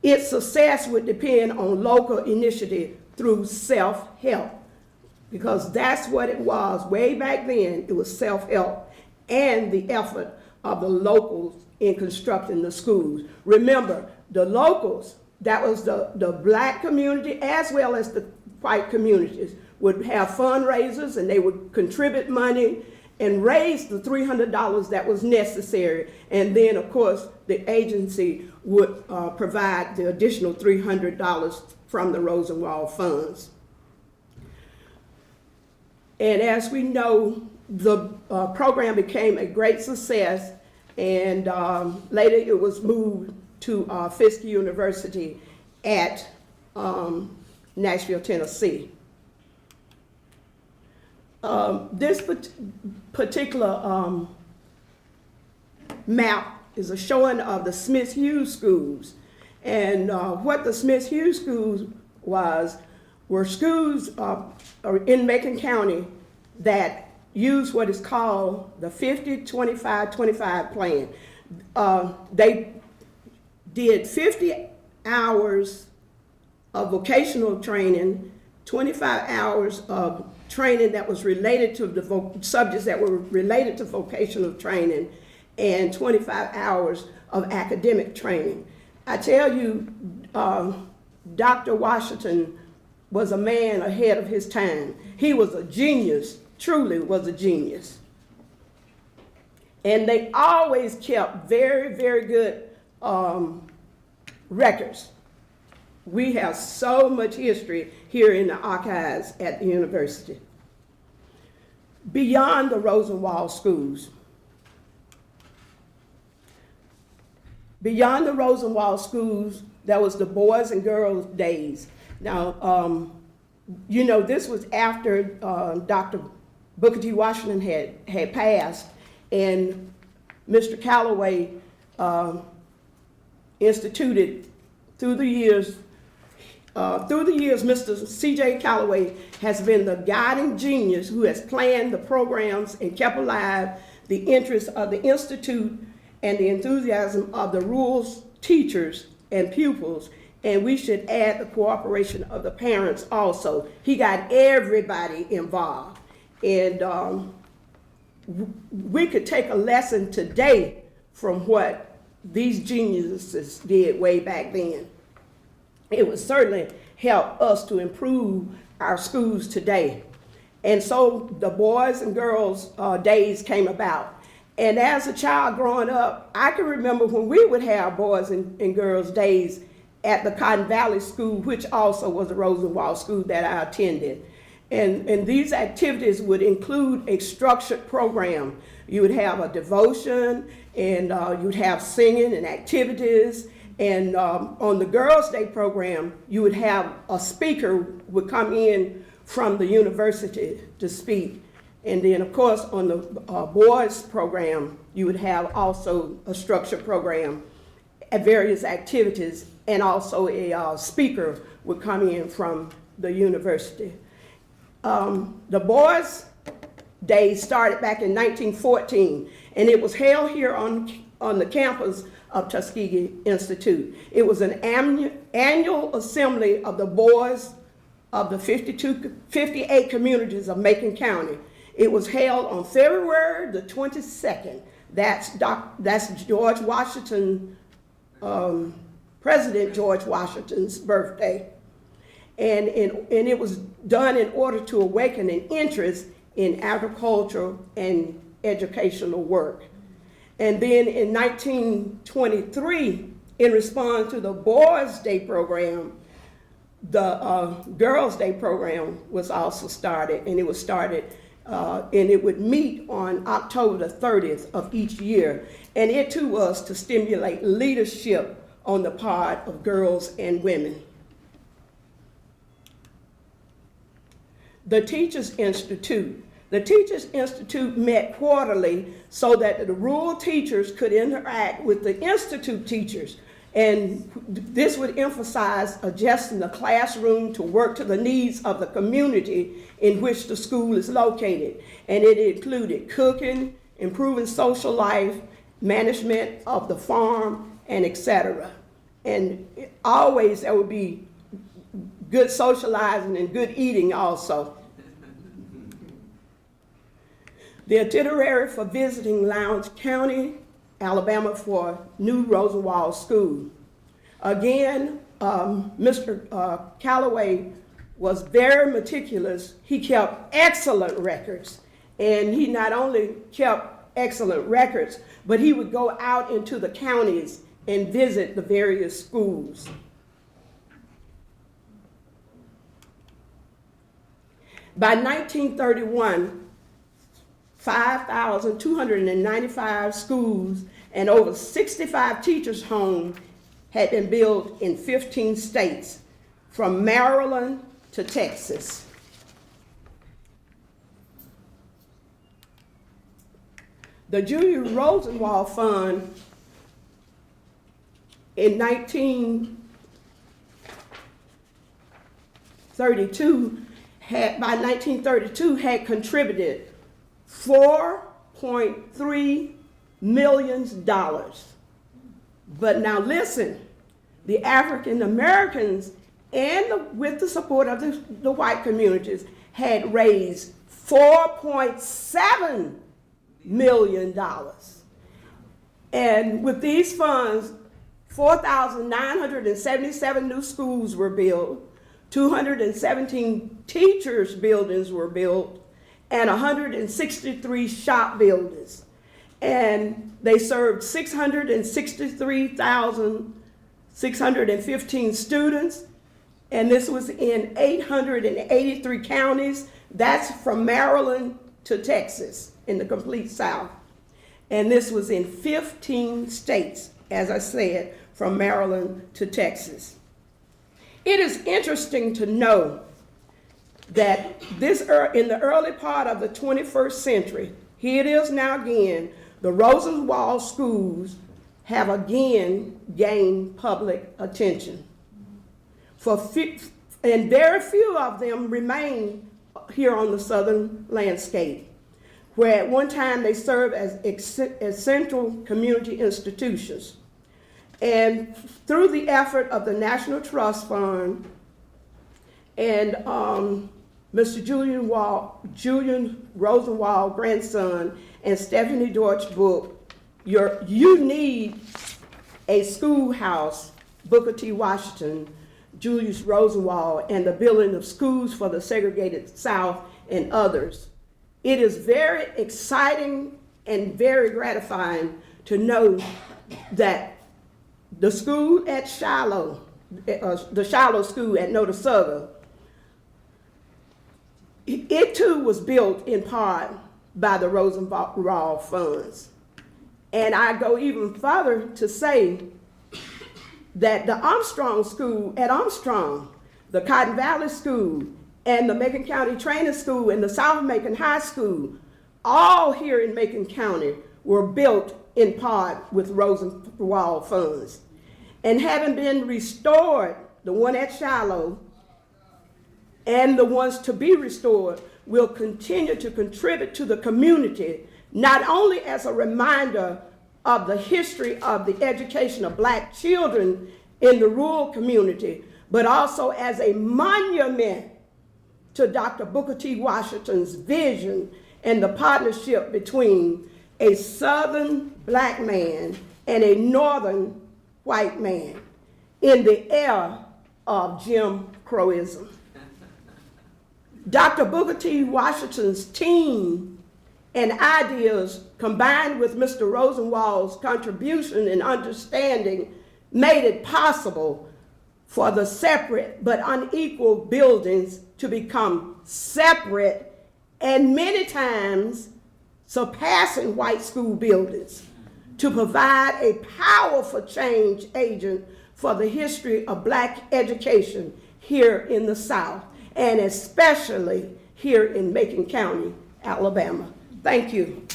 Its success would depend on local initiative through self-help. because that's what it was. Way back then, it was self-help and the effort of the locals in constructing the schools. Remember, the locals, that was the black community as well as the white communities, would have fundraisers and they would contribute money and raise the $300 that was necessary. And then, of course, the agency would provide the additional $300 from the Rosenwald funds. And as we know, the program became a great success, and later it was moved to Fisk University at Nashville, Tennessee. This particular map is a showing of the Smith-Hughes schools. And what the Smith-Hughes schools were schools in Macon County that use what is called the 50-25-25 plan. They did 50 hours of vocational training, 25 hours of training that was related to the subjects that were related to vocational training, and 25 hours of academic training. I tell you, Dr. Washington was a man ahead of his time. He was a genius, truly was a genius. And they always kept very, very good records. We have so much history here in the archives at the university. Beyond the Rosenwald schools. Beyond the Rosenwald schools, there was the Boys and Girls Days. Now, you know, this was after Dr. Booker T. Washington had passed, and Mr. Calloway instituted through the years, Mr. C.J. Calloway has been the guiding genius who has planned the programs and kept alive the interests of the Institute and the enthusiasm of the rural teachers and pupils, and we should add the cooperation of the parents also. He got everybody involved, and we could take a lesson today from what these geniuses did way back then. It would certainly help us to improve our schools today. And so the Boys and Girls Days came about. And as a child growing up, I can remember when we would have Boys and Girls Days at the Cotton Valley School, which also was a Rosenwald school that I attended. And these activities would include a structured program. You would have a devotion, and you'd have singing and activities. And on the Girls' Day program, you would have a speaker would come in from the university to speak. And then, of course, on the boys' program, you would have also a structured program at various activities, and also a speaker would come in from the university. The Boys' Day started back in 1914, and it was held here on the campus of Tuskegee Institute. It was an annual assembly of the boys of the 58 communities of Macon County. It was held on February the 22nd. That's George Washington, President George Washington's birthday. And it was done in order to awaken an interest in agricultural and educational work. And then in 1923, in response to the Boys' Day program, the Girls' Day program was also started, and it was started, and it would meet on October the 30th of each year. And it too was to stimulate leadership on the part of girls and women. The Teachers Institute. The Teachers Institute met quarterly so that the rural teachers could interact with the Institute teachers. And this would emphasize adjusting the classroom to work to the needs of the community in which the school is located. And it included cooking, improving social life, management of the farm, and etc. And always there would be good socializing and good eating also. The itinerary for visiting Lowndes County, Alabama for New Rosenwald School. Again, Mr. Calloway was very meticulous. He kept excellent records. And he not only kept excellent records, but he would go out into the counties and visit the various schools. By 1931, 5,295 schools and over 65 teachers' homes had been built in 15 states, from Maryland to Texas. The Julius Rosenwald Fund in 1932 by 1932 had contributed $4.3 million. But now listen, the African Americans, and with the support of the white communities, had raised $4.7 million. And with these funds, 4,977 new schools were built, 217 teachers' buildings were built, and 163 shop buildings. And they served 663,615 students, and this was in 883 counties. That's from Maryland to Texas in the complete South. And this was in 15 states, as I said, from Maryland to Texas. It is interesting to know that in the early part of the 21st century, here it is now again, the Rosenwald schools have again gained public attention. And very few of them remain here on the southern landscape, where at one time they served as central community institutions. And through the effort of the National Trust Fund and Mr. Julian Rosenwald, grandson, and Stephanie Deutsch book, You Need a Schoolhouse, Booker T. Washington, Julius Rosenwald, and the Building of Schools for the Segregated South, and others. It is very exciting and very gratifying to know that the school at Shiloh, the Shiloh School at Notasulga, it too was built in part by the Rosenwald funds. And I go even further to say that the Armstrong School at Armstrong, the Cotton Valley School, and the Macon County Training School and the South Macon High School, all here in Macon County, were built in part with Rosenwald funds. And having been restored, the one at Shiloh and the ones to be restored will continue to contribute to the community, not only as a reminder of the history of the education of Black children in the rural community, but also as a monument to Dr. Booker T. Washington's vision and the partnership between a Southern Black man and a Northern white man in the era of Jim Crowism. Dr. Booker T. Washington's team and ideas, combined with Mr. Rosenwald's contribution and understanding, made it possible for the separate but unequal buildings to become separate and many times surpassing white school buildings, to provide a powerful change agent for the history of Black education here in the South, and especially here in Macon County, Alabama. Thank you.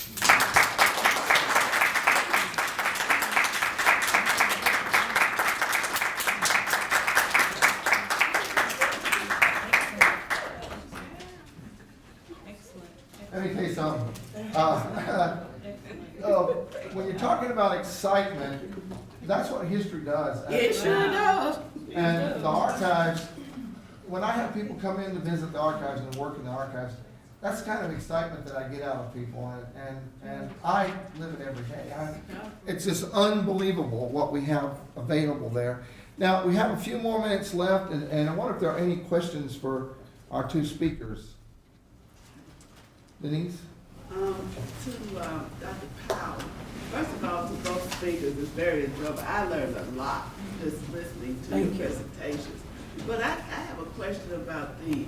Let me tell you something. When you're talking about excitement, that's what history does. It sure does. And the archives, when I have people come in to visit the archives and work in the archives, that's the kind of excitement that I get out of people, and I live it every day. It's just unbelievable what we have available there. Now, we have a few more minutes left, and I wonder if there are any questions for our two speakers. Denise? To Dr. Powell, first of all, to both speakers, it's very enjoyable. I learned a lot just listening to your presentations. But I have a question about the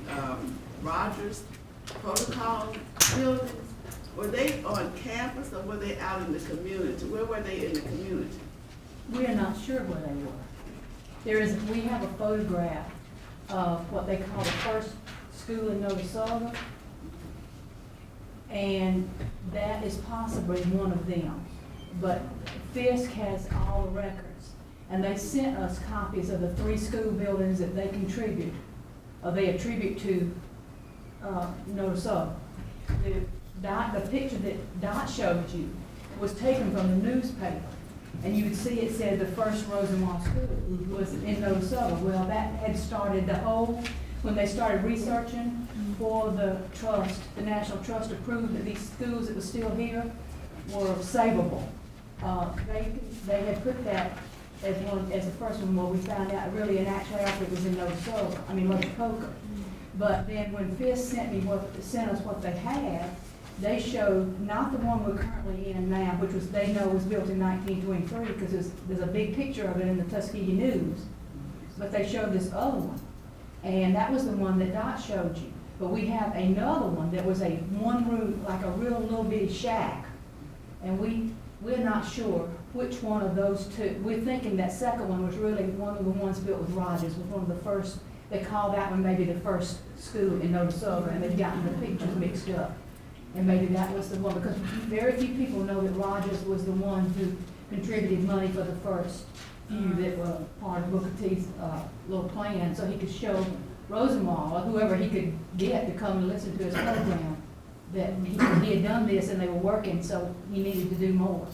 Rogers Protocol buildings. Were they on campus or were they out in the community? Where were they in the community? We are not sure where they were. We have a photograph of what they call the first school in Notasulga, and that is possibly one of them. But Fisk has all the records, and they sent us copies of the 3 school buildings that they contribute, or they attribute to Notasulga. The picture that Dot showed you was taken from the newspaper, and you would see it said the first Rosenwald school was in Notasulga. Well, that had started when they started researching for the trust, the National Trust approved that these schools that were still here were savable. They had put that as the first one, where we found out really in actuality it was in Lochapoka. But then when Fisk sent us what they had, they showed not the one we're currently in now, which they know was built in 1923, because there's a big picture of it in the Tuskegee News. But they showed this other one, and that was the one that Dot showed you. But we have another one that was a one room, like a real little bitty shack, and we're not sure which one of those two. We're thinking that second one was really one of the ones built with Rogers, was one of the first. They call that one maybe the first school in Notasulga, and they've gotten the pictures mixed up. And maybe that was the one, because very few people know that Rogers was the one who contributed money for the first few that were part of Booker T's little plan, so he could show Rosenwald, or whoever he could get to come and listen to his program, that he had done this and they were working, so he needed to do more.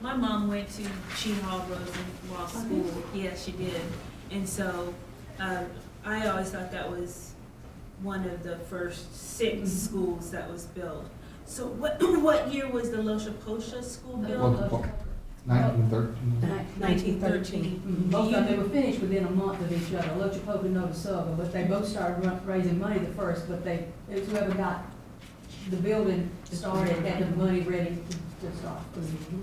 My mom went to Hall Rosenwald School. Yes, she did. And so I always thought that was one of the first 6 schools that was built. So what year was the Lochapoka school built? 1913. 1913. Both of them, they were finished within a month of each other, Lochapoka and Notasulga, but they both started raising money the first, but it was whoever got the building started had the money ready to start.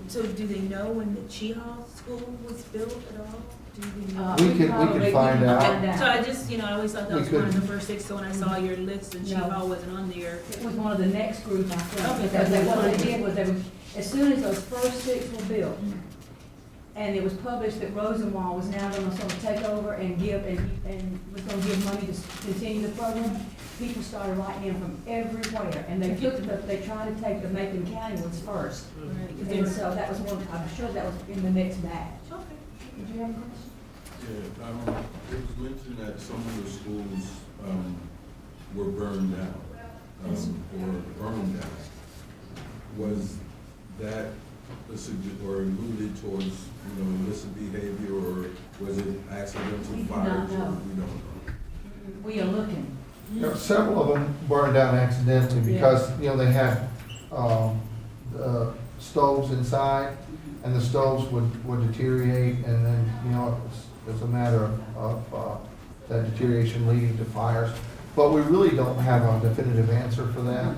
So do they know when the Hall school was built at all? Do we know? We can find out. So I just, I always thought that was one of the first 6, so when I saw your list and Hall wasn't on there. It was one of the next group, I think, Okay. because what they did was as soon as those first 6 were built, and it was published that Rosenwald was now going to sort of take over and was going to give money to continue the program, people started writing in from everywhere, and they tried to take the Macon County ones first. Right. And so that was one, I'm sure that was in the next batch. Okay. Did you have a question? Yeah, it was mentioned that some of the schools were burned down, or burned down. Was that or alluded towards, illicit behavior, or was it accidental We do fires? not know. We don't know. We are looking. There were several of them burned down accidentally because, they had stoves inside, and the stoves would deteriorate, and then, it was a matter of that deterioration leading to fires. But we really don't have a definitive answer for that.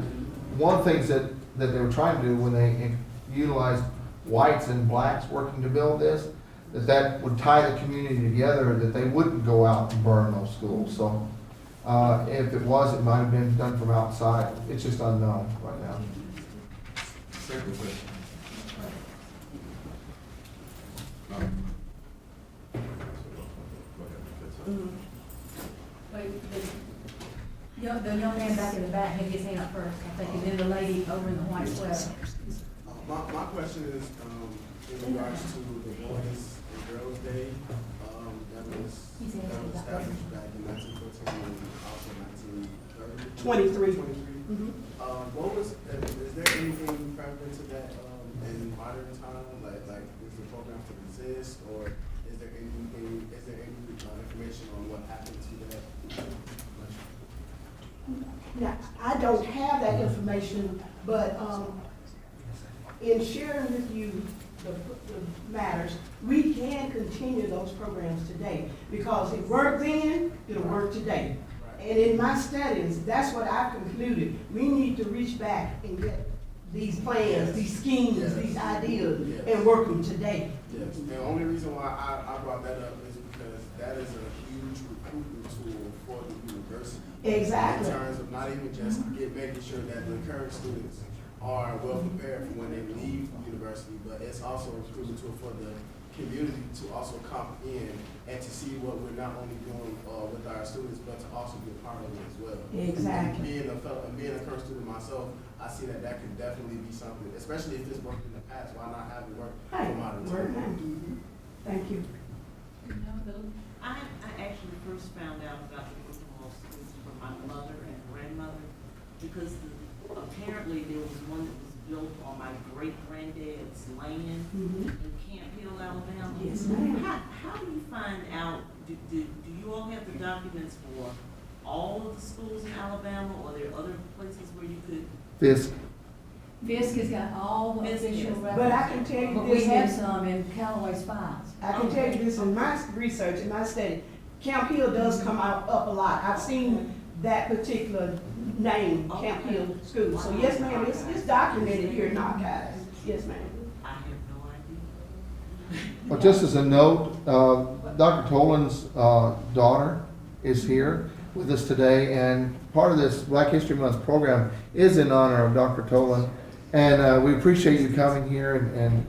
One of the things that they were trying to do when they utilized whites and blacks working to build this, that would tie the community together, that they wouldn't go out and burn those schools. So if it was, it might have been done from outside. It's just unknown right now. Second question. The young man back in the back had his hand up first, I think, and then the lady over in the white sweater. My question is, in regards to the Boys and Girls Day, that was established back in 1914 and also 1930. 23. Is there anything prevalent to that in modern time? Like, does the program still exist, or is there any information on what happened to that? Now, I don't have that information, but, in sharing with you the matters, we can continue those programs today, because it worked then, it'll work today. And in my studies, that's what I concluded. We need to reach back and get these plans, these schemes, these ideas, and work them today. Yes, and the only reason why I brought that up is because that is a huge recruitment tool for the university. Exactly. In terms of not even just making sure that the current students are well prepared for when they leave university, but it's also a recruitment tool for the community to also come in and to see what we're not only doing with our students, but to also be a part of it as well. Exactly. And being a current student myself, I see that that could definitely be something, especially if it's worked in the past, why not have it work Hey, for modern work now. time? Thank you. I actually first found out about the Rosenwald schools from my mother and grandmother, because apparently there was one that was built on my great-granddad's land in Camp Hill, Alabama. Yes, ma'am. How do you find out, do you all have the documents for all of the schools in Alabama, or are there other places where you could? Fisk. Fisk has got all the Fisk, official yes. records. But I can tell you But we this, have Miss- some in Callaway's files. I can tell you this in my research, in my study, Camp Hill does come out up a lot. I've seen that particular name, Camp Hill School. So yes, ma'am, it's documented here in archives. Yes, ma'am. I have no idea. Well, just as a note, Dr. Tolan's daughter is here with us today, and part of this Black History Month program is in honor of Dr. Tolan. And we appreciate you coming here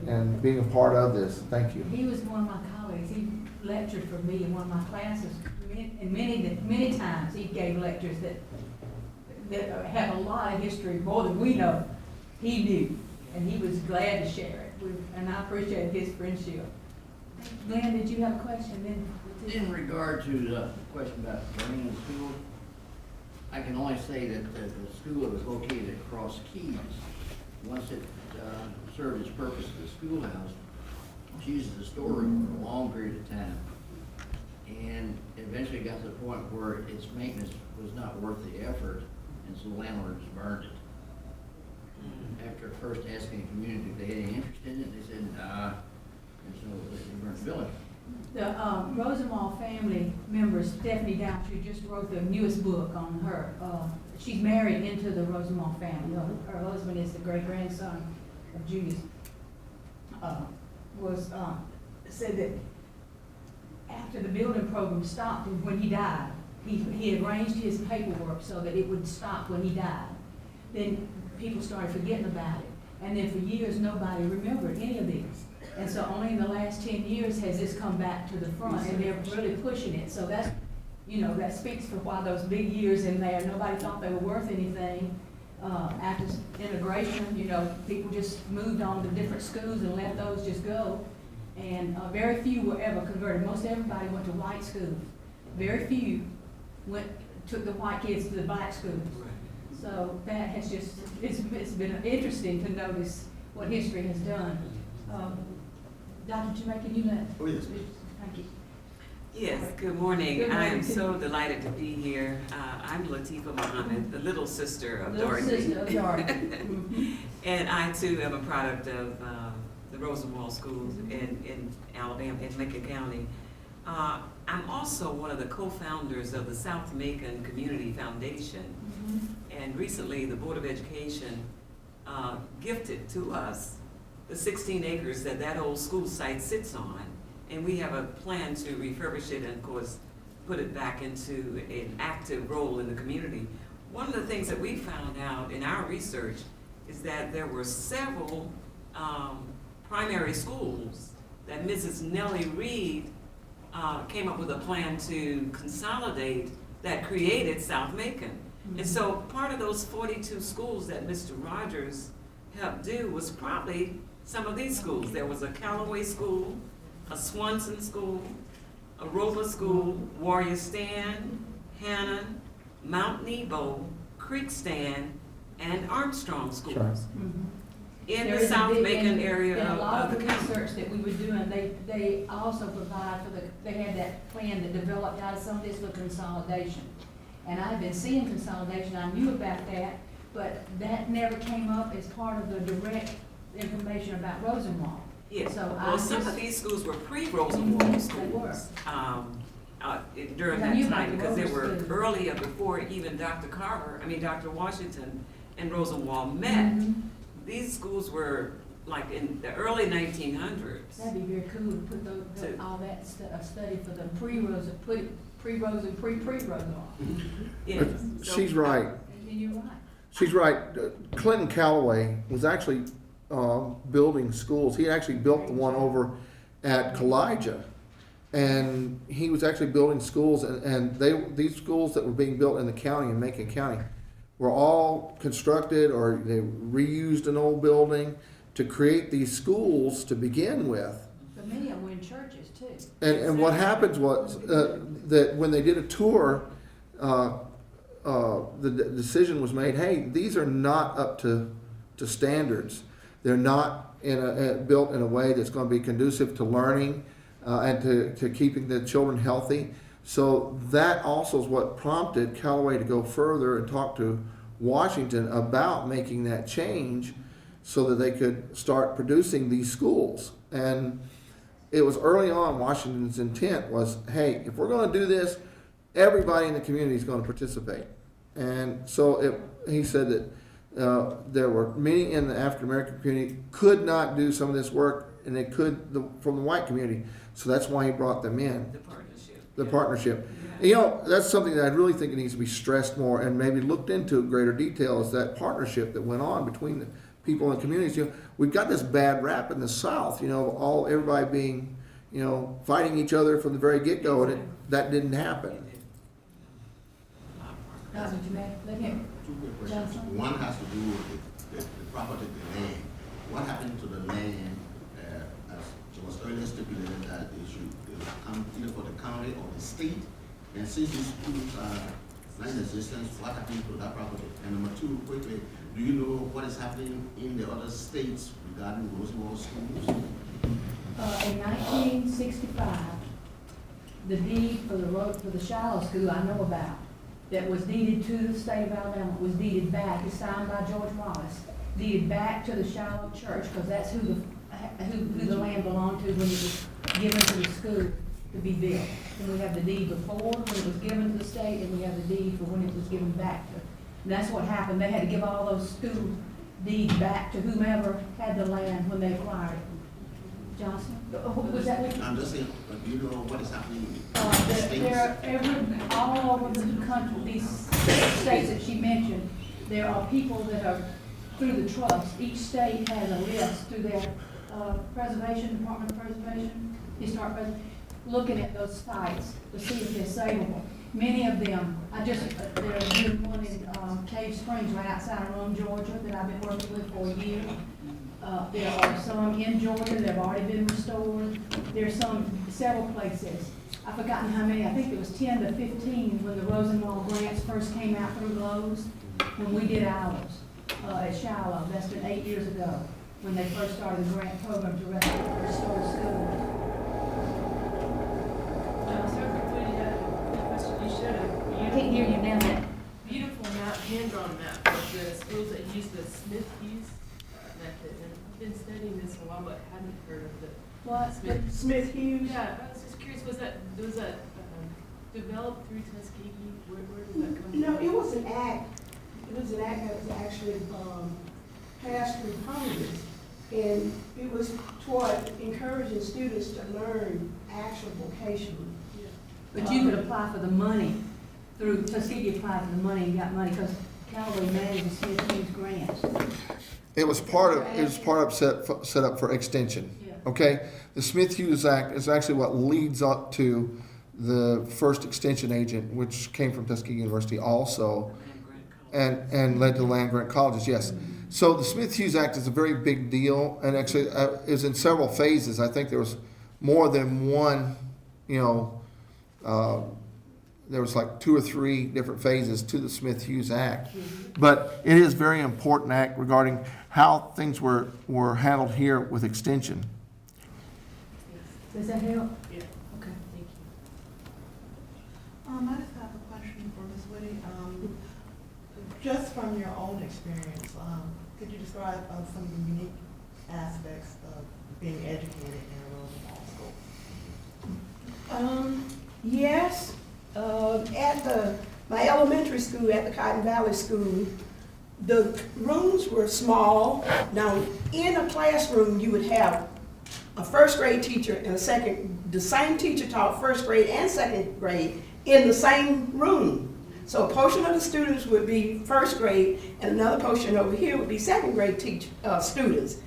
and being a part of this. Thank you. He was one of my colleagues. He lectured for me in one of my classes, and many times he gave lectures that have a lot of history, more than we know. He knew, and he was glad to share it. And I appreciate his friendship. Glenn, did you have a question? In regard to the question about burning the school, I can only say that the school that was located across Keys, once it served its purpose as a schoolhouse, was used as a storeroom for a long period of time. And it eventually got to the point where its maintenance was not worth the effort, and so the landlords burned it. After first asking the community if they had any interest in it, they said, nah, and so they burned the building. The Rosenwald family member, Stephanie Downs, who just wrote the newest book on her, she's married into the Rosenwald family. Her husband is the great-grandson of Julius. Said that after the building program stopped and when he died, he had arranged his paperwork so that it would stop when he died. Then people started forgetting about it. And then for years, nobody remembered any of this. And so only in the last 10 years has this come back to the front, and they're really pushing it. So that's, that speaks for why those big years in there, nobody thought they were worth anything. After integration, people just moved on to different schools and let those just go. And very few were ever converted. Most everybody went to white schools. Very few took the white kids to the black schools. So that has it's been interesting to notice what history has done. Dr. Jamaica, you let. Oh, yes. Thank you. Yes, good morning. Good I am morning. so delighted to be here. I'm Latifah Muhammad, the little sister of Little Dorothy. sister of Dorothy. Mhm. And I too am a product of the Rosenwald schools in Alabama, in Macon County. I'm also one of the co-founders of the South Macon Community Foundation. And recently, the Board of Education gifted to us the 16 acres that old school site sits on. And we have a plan to refurbish it and, of course, put it back into an active role in the community. One of the things that we found out in our research is that there were several primary schools that Mrs. Nellie Reed came up with a plan to consolidate that created South Macon. And so part of those 42 schools that Mr. Rogers helped do was probably some of these schools. There was a Callaway school, a Swanson school, a Roper school, Warrior Stand, Hannon, Mount Nebo, Creek Stand, and Armstrong schools. Right. In There the is a South big- Macon in area a lot of of the the county. research that we were doing, they also provide they had that plan that developed out of some of this for consolidation. And I've been seeing consolidation, I knew about that, but that never came up as part of the direct information about Rosenwald. Yes, So well, some of these schools were pre-Rosenwald schools. During I knew that about time, the because they Rosen were schools. earlier, before even Dr. Washington and Rosenwald met. Mhm. These schools were like in the early 1900s. That'd be very cool to put all that study for the pre-Rosen, pre-Rosenwald. Yes. She's right. And you're right. She's right. Clinton Calloway was actually building schools. He actually built the one over at Kalijah. And he was actually building schools, and these schools that were being built in the county, in Macon County, were all constructed, or they reused an old building to create these schools to begin with. But many of them were in churches too. And what happens was that when they did a tour, the decision was made, hey, these are not up to standards. They're not built in a way that's going to be conducive to learning and to keeping the children healthy. So that also is what prompted Callaway to go further and talk to Washington about making that change so that they could start producing these schools. And it was early on, Washington's intent was, hey, if we're going to do this, everybody in the community is going to participate. And so he said that there were many in the African American community could not do some of this work, and they could from the white community. So that's why he brought them in. The partnership. And, that's something that I really think it needs to be stressed more and maybe looked into in greater detail, is that partnership that went on between the people in communities. We've got this bad rap in the South, everybody being, fighting each other from the very get-go, and that didn't happen. That's what you meant. Let him. Two quick questions. Johnson? One has to do with the property, the land. What happened to the land, as it was earlier stipulated that it should come either for the county or the state? And since these schools are not in existence, what happened to that property? And number two, quickly, do you know what is happening in the other states regarding Rosenwald schools? In 1965, the deed for the Shiloh School I know about, that was deeded to the state of Alabama, was deeded back, it's signed by George Wallace, deeded back to the Shiloh Church, because that's who the land belonged to when it was given to the school to be built. And we have the deed before, when it was given to the state, and we have the deed for when it was given back to. And that's what happened. They had to give all those school deeds back to whomever had the land when they acquired it. Johnson? Was that what? I'm just saying, but do you know what is happening in the All over the country, these states that she mentioned, there are people that are through the trust. Each state has a list through their Department of Preservation, Historic Preservation, looking at those sites to see if they're savable. Many of them, there's one in Cave Springs right outside of Rome, Georgia, that I've been working with for a year. There are some in Georgia that have already been restored. There's several places. I've forgotten how many. I think it was 10 to 15 when the Rosenwald grants first came out through Lowe's, when we did ours at Shiloh. That's been 8 years ago, when they first started the grant program to restore schools. I can't hear you now. Beautiful map, hand-drawn map of the schools that use the Smith Hughes method. And I've been studying this for a while, but hadn't heard of the What? Smith Hughes? Yeah, I was just curious, was that developed through Tuskegee? Where did that come from? No, it was an act. It was an act that was actually passed through Congress. And it was toward encouraging students to learn actual vocational. But you could apply for the money through Tuskegee, applied for the money and got money because Callaway manages Smith Hughes grants. It was part of set up for extension. Yeah. Okay, the Smith Hughes Act is actually what leads up to the first extension agent, which came from Tuskegee University also, and led to land grant colleges. Yes. So the Smith Hughes Act is a very big deal, and actually is in several phases. I think there was more than one. There was like 2 or 3 different phases to the Smith Hughes Act, but it is a very important act regarding how things were handled here with extension. Does that help? Yeah. Okay. Thank I just have a question for Ms. Whitty. Just from your own experience, could you describe some of the unique aspects of being educated in a Rosenwald school? Yes, at my elementary school, at the Cotton Valley School, the rooms were small. Now, in a classroom, you would have a first grade teacher and the same teacher taught first grade and second grade in the same room. So a portion of the students would be first grade, and another portion over here would be second grade students.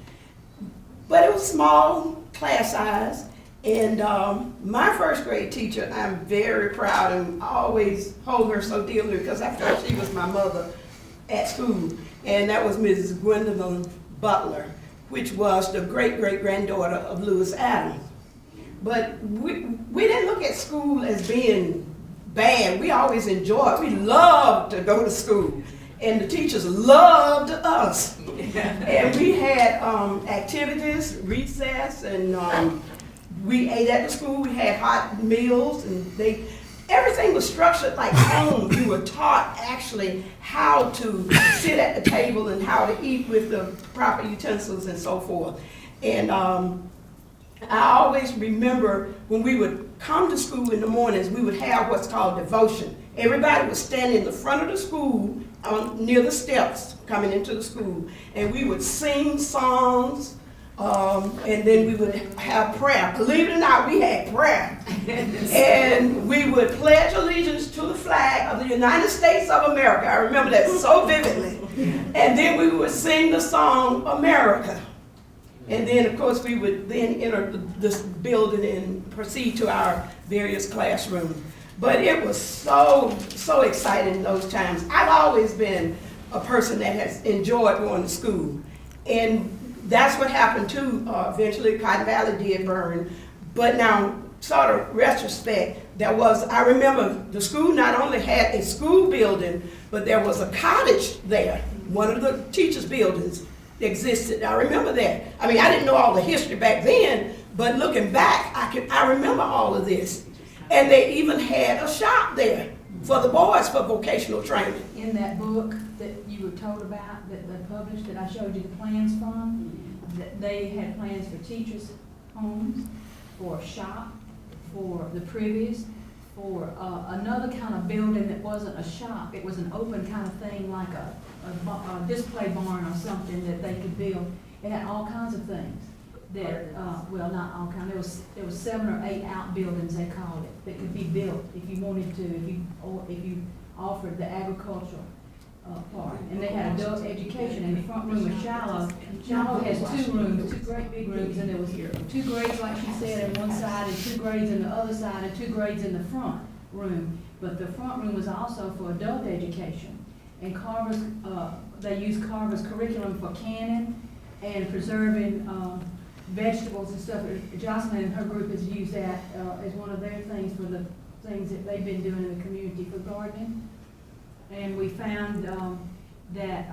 But it was small class size, and my first grade teacher, I'm very proud and I always hold her so dearly because I felt she was my mother at school, and that was Mrs. Gwendolyn Butler, which was the great-great-granddaughter of Lewis Adams. But we didn't look at school as being bad. We always enjoyed it. We loved to go to school, and the teachers loved us. And we had activities, recess, and we ate at the school. We had hot meals, and everything was structured like home. You were taught actually how to sit at the table and how to eat with the proper utensils and so forth. And I always remember when we would come to school in the mornings, we would have what's called devotion. Everybody would stand in the front of the school near the steps coming into the school, and we would sing songs, and then we would have prayer. Believe it or not, we had prayer. And we would pledge allegiance to the flag of the United States of America. I remember that so vividly. And then we would sing the song, America. And then, of course, we would then enter this building and proceed to our various classrooms. But it was so exciting in those times. I've always been a person that has enjoyed going to school. And that's what happened too. Eventually, Cotton Valley did burn. But now, sort of retrospect, I remember the school not only had a school building, but there was a cottage there, one of the teachers' buildings existed. I remember that. I mean, I didn't know all the history back then, but looking back, I remember all of this. And they even had a shop there for the boys for vocational training. In that book that you were told about, that they published, that I showed you the plans from, that they had plans for teachers' homes, for a shop, for the privies, for another kind of building that wasn't a shop. It was an open kind of thing, like a display barn or something that they could build. It had all kinds of things that, well, not all kinds. There was 7 or 8 outbuildings, they called it, that could be built if you wanted to, if you offered the agricultural part. And they had adult education in the front room of Shiloh. Shiloh has 2 rooms, 2 great big rooms, and there was 2 grades, like she said, in one side, and 2 grades in the other side, and 2 grades in the front room. But the front room was also for adult education. And Carver's, they used Carver's curriculum for canning and preserving vegetables and stuff. Jocelyn and her group has used that as one of their things for the things that they've been doing in the community for gardening. And we found that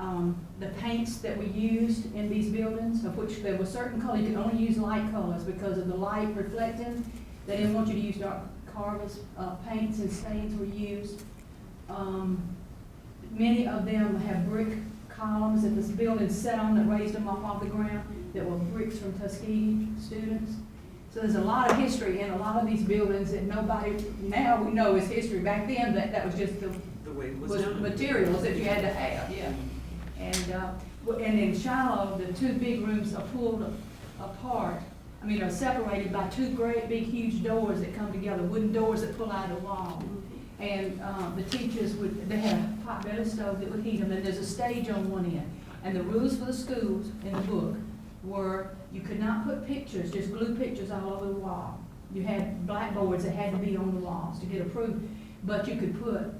the paints that we used in these buildings, of which there were certain colors, you could only use light colors because of the light reflecting. They didn't want you to use dark. Carver's paints and stains were used. Many of them have brick columns that this building set on that raised them up off the ground that were bricks from Tuskegee students. So there's a lot of history in a lot of these buildings that nobody now we know is history. Back then, that was just the way it was done. Materials that you had to have, yeah. And in Shiloh, the 2 big rooms are pulled apart. I mean, are separated by 2 great big huge doors that come together, wooden doors that pull out of the wall. And the teachers they had a pot belly stove that would heat them, and there's a stage on one end. And the rules for the schools in the book were you could not put pictures, just glue pictures all over the wall. You had blackboards that had to be on the walls to get approved, but you could put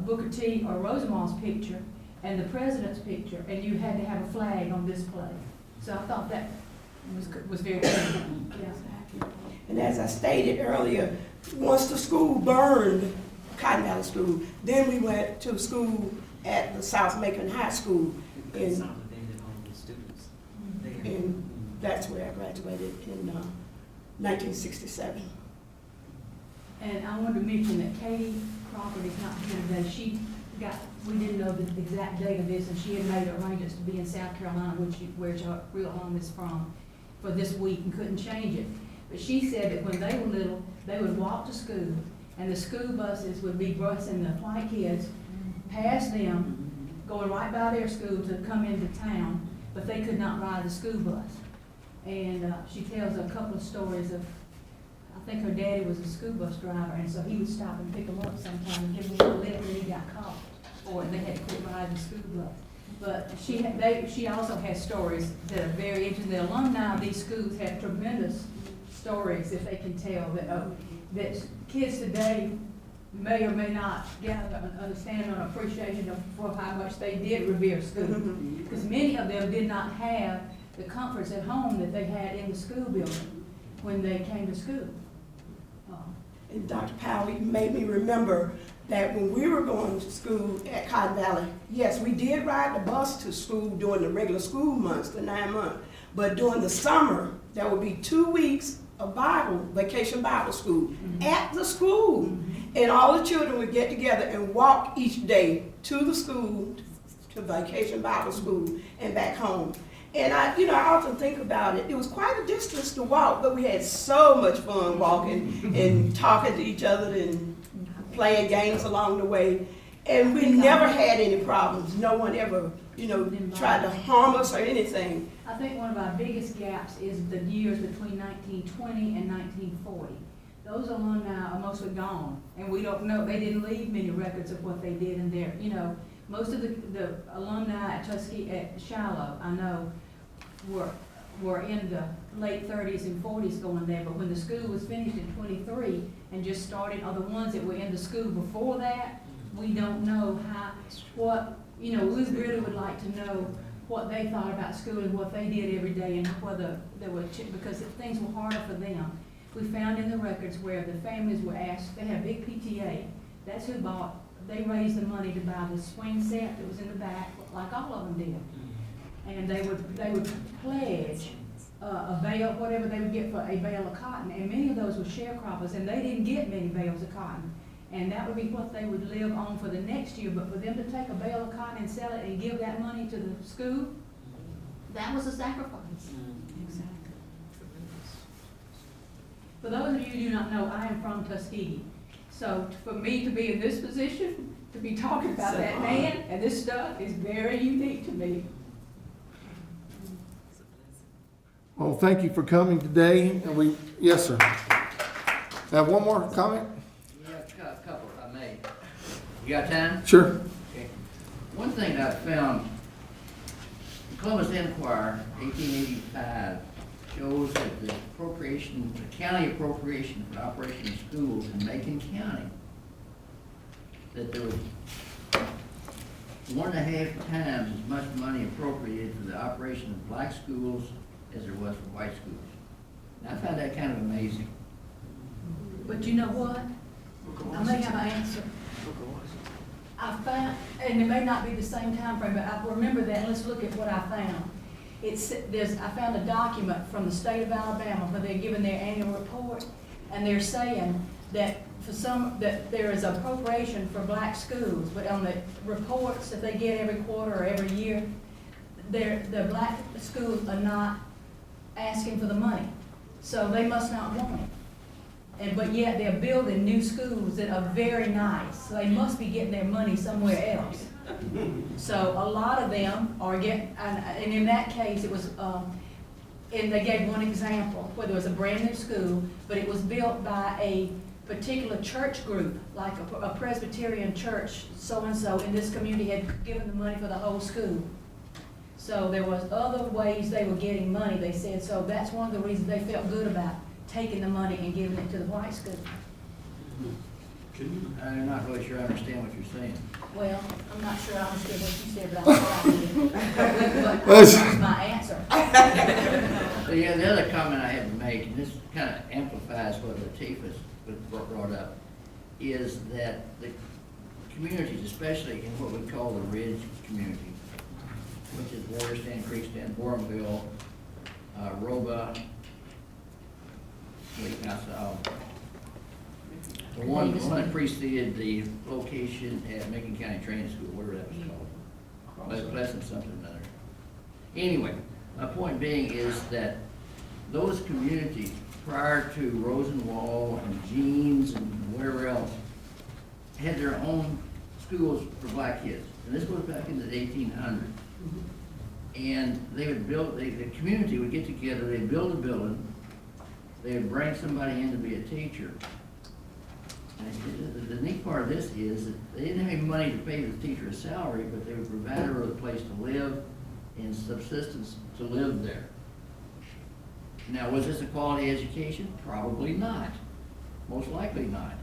Booker T. or Rosenwald's picture and the president's picture, and you had to have a flag on display. So I thought that was very good. Yeah. And as I stated earlier, once the school burned, Cotton Valley School, then we went to school at the South Macon High School. And that's where I graduated in 1967. And I wanted to mention that Katie Crawford is not here today. We didn't know the exact date of this, and she had made arrangements to be in South Carolina, where her real home is from, for this week and couldn't change it. But she said that when they were little, they would walk to school, and the school buses would be busing the white kids past them, going right by their school to come into town, but they could not ride the school bus. And she tells a couple of stories of, I think her daddy was a school bus driver, and so he would stop and pick them up sometime and give them a little lift, and he got caught, or they had to quit riding the school bus. But she also has stories that are very interesting. The alumni of these schools have tremendous stories, if they can tell, that kids today may or may not get an understanding or appreciation for how much they did revere school. Because many of them did not have the comforts at home that they had in the school building when they came to school. And Dr. Powell made me remember that when we were going to school at Cotton Valley, yes, we did ride the bus to school during the regular school months, the 9 months. But during the summer, there would be 2 weeks of vacation Bible school at the school. And all the children would get together and walk each day to the school, to vacation Bible school, and back home. And I often think about it. It was quite a distance to walk, but we had so much fun walking and talking to each other and playing games along the way. And we never had any problems. No one ever, tried to harm us or anything. I think one of our biggest gaps is the years between 1920 and 1940. Those alumni are mostly gone, and we don't know, they didn't leave many records of what they did in there. Most of the alumni at Tuskegee, at Shiloh, I know, were in the late 30s and 40s going there, but when the school was finished in 23 and just started, or the ones that were in the school before that, we don't know we really would like to know what they thought about school and what they did every day, and whether there were, because things were harder for them. We found in the records where the families were asked, they had a big PTA, that's who they raised the money to buy the swing set that was in the back, like all of them did. And they would pledge a bale, whatever they would get for a bale of cotton, and many of those were sharecroppers, and they didn't get many bales of cotton. And that would be what they would live on for the next year, but for them to take a bale of cotton and sell it and give that money to the school, that was a sacrifice. Exactly. For those of you who do not know, I am from Tuskegee. So for me to be in this position, to be talking about that man and this stuff is very unique to me. Well, thank you for coming today. And yes, sir. Have one more comment? Yeah, a couple, if I may. You got time? Sure. Okay. One thing I found, the Columbus Enquirer, 1885, shows that the county appropriation for operation of schools in Macon County, that there was 1.5 times as much money appropriated for the operation of black schools as there was for white schools. And I found that kind of amazing. But you know what? I may have an answer. I found, and it may not be the same time frame, but I remember that. Let's look at what I found. I found a document from the state of Alabama where they're giving their annual report, and they're saying that that there is appropriation for black schools, but on the reports that they get every quarter or every year, the black schools are not asking for the money, so they must not want it. But yet they're building new schools that are very nice, so they must be getting their money somewhere else. So a lot of them are getting, and in that case it was, and they gave one example where there was a brand new school, but it was built by a particular church group, like a Presbyterian church, so-and-so in this community had given the money for the whole school. So there was other ways they were getting money, they said, so that's one of the reasons they felt good about taking the money and giving it to the white school. I'm not really sure I understand what you're saying. Well, I'm not sure I understood what you said, but I thought I did. But that's my answer. So yeah, the other comment I had to make, and this kind of amplifies what Latifah brought up, is that the communities, especially in what we call the Ridge community, which is Warriorstand, Creekstand, Borenville, Roba, The one that preceded the location at Macon County Training School, whatever that was called. Pleasant something or another. Anyway, my point being is that those communities prior to Rosenwald and Jeans and wherever else had their own schools for black kids. And this was back in the 1800s. And they would build, the community would get together, they'd build a building, they would bring somebody in to be a teacher. And the neat part of this is that they didn't have any money to pay the teacher a salary, but they would provide her with a place to live and subsistence to live there. Now, was this a quality education? Probably not. Most likely not.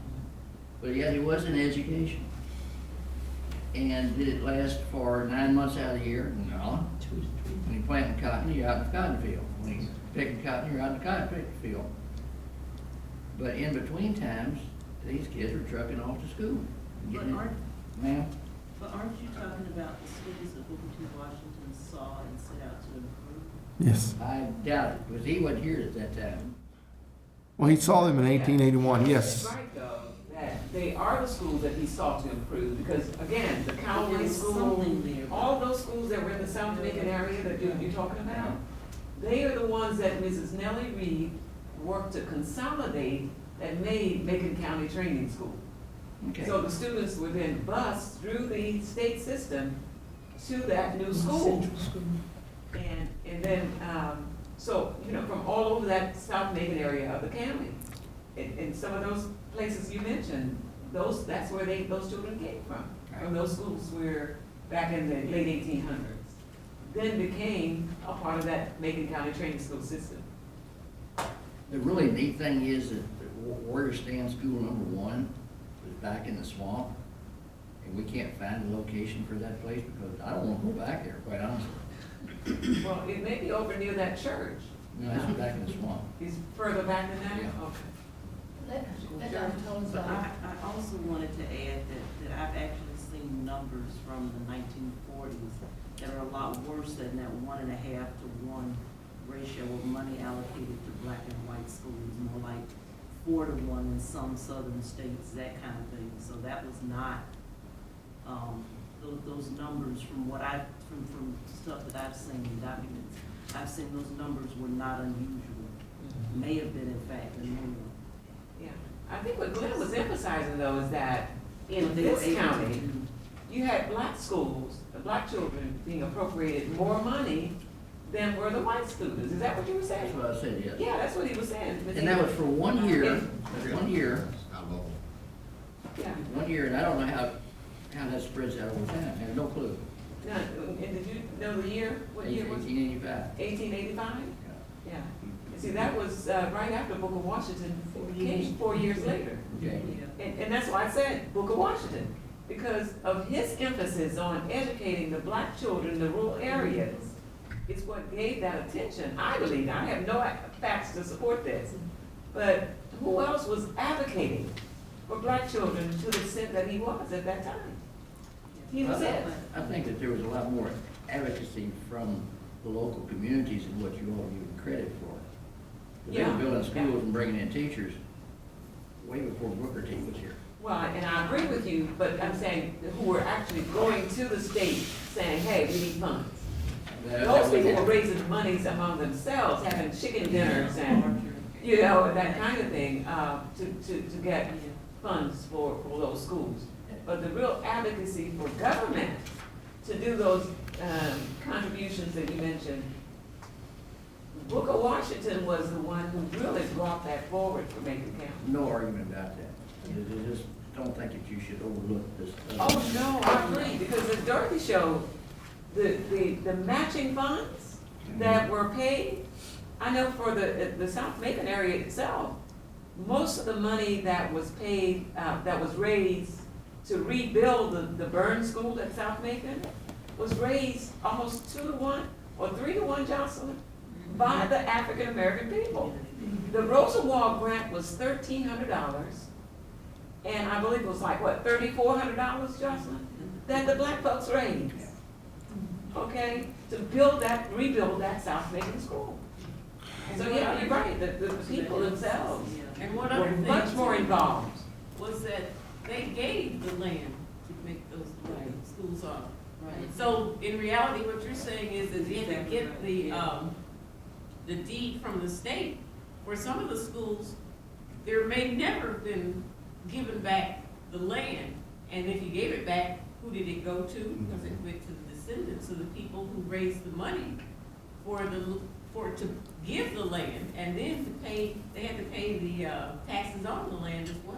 But yet it was an education. And did it last for 9 months out of the year? No. When you're planting cotton, you're out in the cotton field. When you're picking cotton, you're out in the cotton picking field. But in between times, these kids were trucking off to school. Ma'am? But aren't you talking about the schools that Booker T. Washington saw and set out to improve? Yes. I doubt it, because he wasn't here at that time. Well, he saw them in 1881, yes. It's right, though, that they are the schools that he sought to improve, because again, the Calvary School, all those schools that were in the South Macon area that you're talking about, they are the ones that Mrs. Nellie Reed worked to consolidate that made Macon County Training School. Okay. So the students were then bused through the state system to that new school. And then, so, you know, from all over that South Macon area of the county. And some of those places you mentioned, that's where those children came from those schools where, back in the late 1800s, then became a part of that Macon County Training School system. The really neat thing is that Warrior Stand School #1 was back in the swamp, and we can't find a location for that place because I don't want to go back there, quite honestly. Well, it may be over near that church. No, this is back in the swamp. It's further back than that? Yeah. Okay. But I also wanted to add that I've actually seen numbers from the 1940s that are a lot worse than that 1.5 to 1 ratio of money allocated to black and white schools, more like 4 to 1 in some southern states, that kind of thing. So that was not, those numbers from from stuff that I've seen in documents, I've seen those numbers were not unusual. May have been in fact the norm. Yeah. I think what Glenn was emphasizing though is that in They were this able county, to- you had black schools, the black children being appropriated more money than were the white students. Is that what you were saying? That's what I said, yes. Yeah, that's what he was saying. And that was for 1 year, And- 1 year, Yeah. 1 year, and I don't know how that spreads out over time, I have no clue. Now, and did you know the year? What year was it? 1885. 1885? Yeah. And see, that was right after Booker Washington came 4 years later. Okay. And that's why I said Booker Washington, because of his emphasis on educating the black children in the rural areas. It's what gave that attention, I believe. I have no facts to support this. But who else was advocating for black children to the extent that he was at that time? He was it. I think that there was a lot more advocacy from the local communities than what you all give credit for. They were Yeah. building schools and bringing in teachers way before Booker T was here. Well, and I agree with you, but I'm saying who were actually going to the state saying, hey, we need funds. Those people were raising monies among themselves, having chicken dinners and, you know, that kind of thing, to get funds for those schools. But the real advocacy for government to do those contributions that you mentioned, Booker Washington was the one who really brought that forward for Macon County. No argument about that. I just don't think that you should overlook this. Oh, no, I agree, because as Dorothy showed, the matching funds that were paid, I know for the South Macon area itself, most of the money that was paid, that was raised to rebuild the Burn School at South Macon was raised almost 2 to 1 or 3 to 1, Jocelyn, by the African American people. The Rosenwald grant was $1,300, and I believe it was like, what, $3,400, Jocelyn, that the black folks raised, okay, to rebuild that South Macon school. So, yeah, you're right, the people themselves And what were other much things? more involved. was that they gave the land to make those schools up. So in reality, what you're saying is that they had to get the deed from the state. For some of the schools, there may never have been given back the land. And if you gave it back, who did it go to? Because it went to the descendants of the people who raised the money to give the land, and then to pay, they had to pay the taxes on the land as well.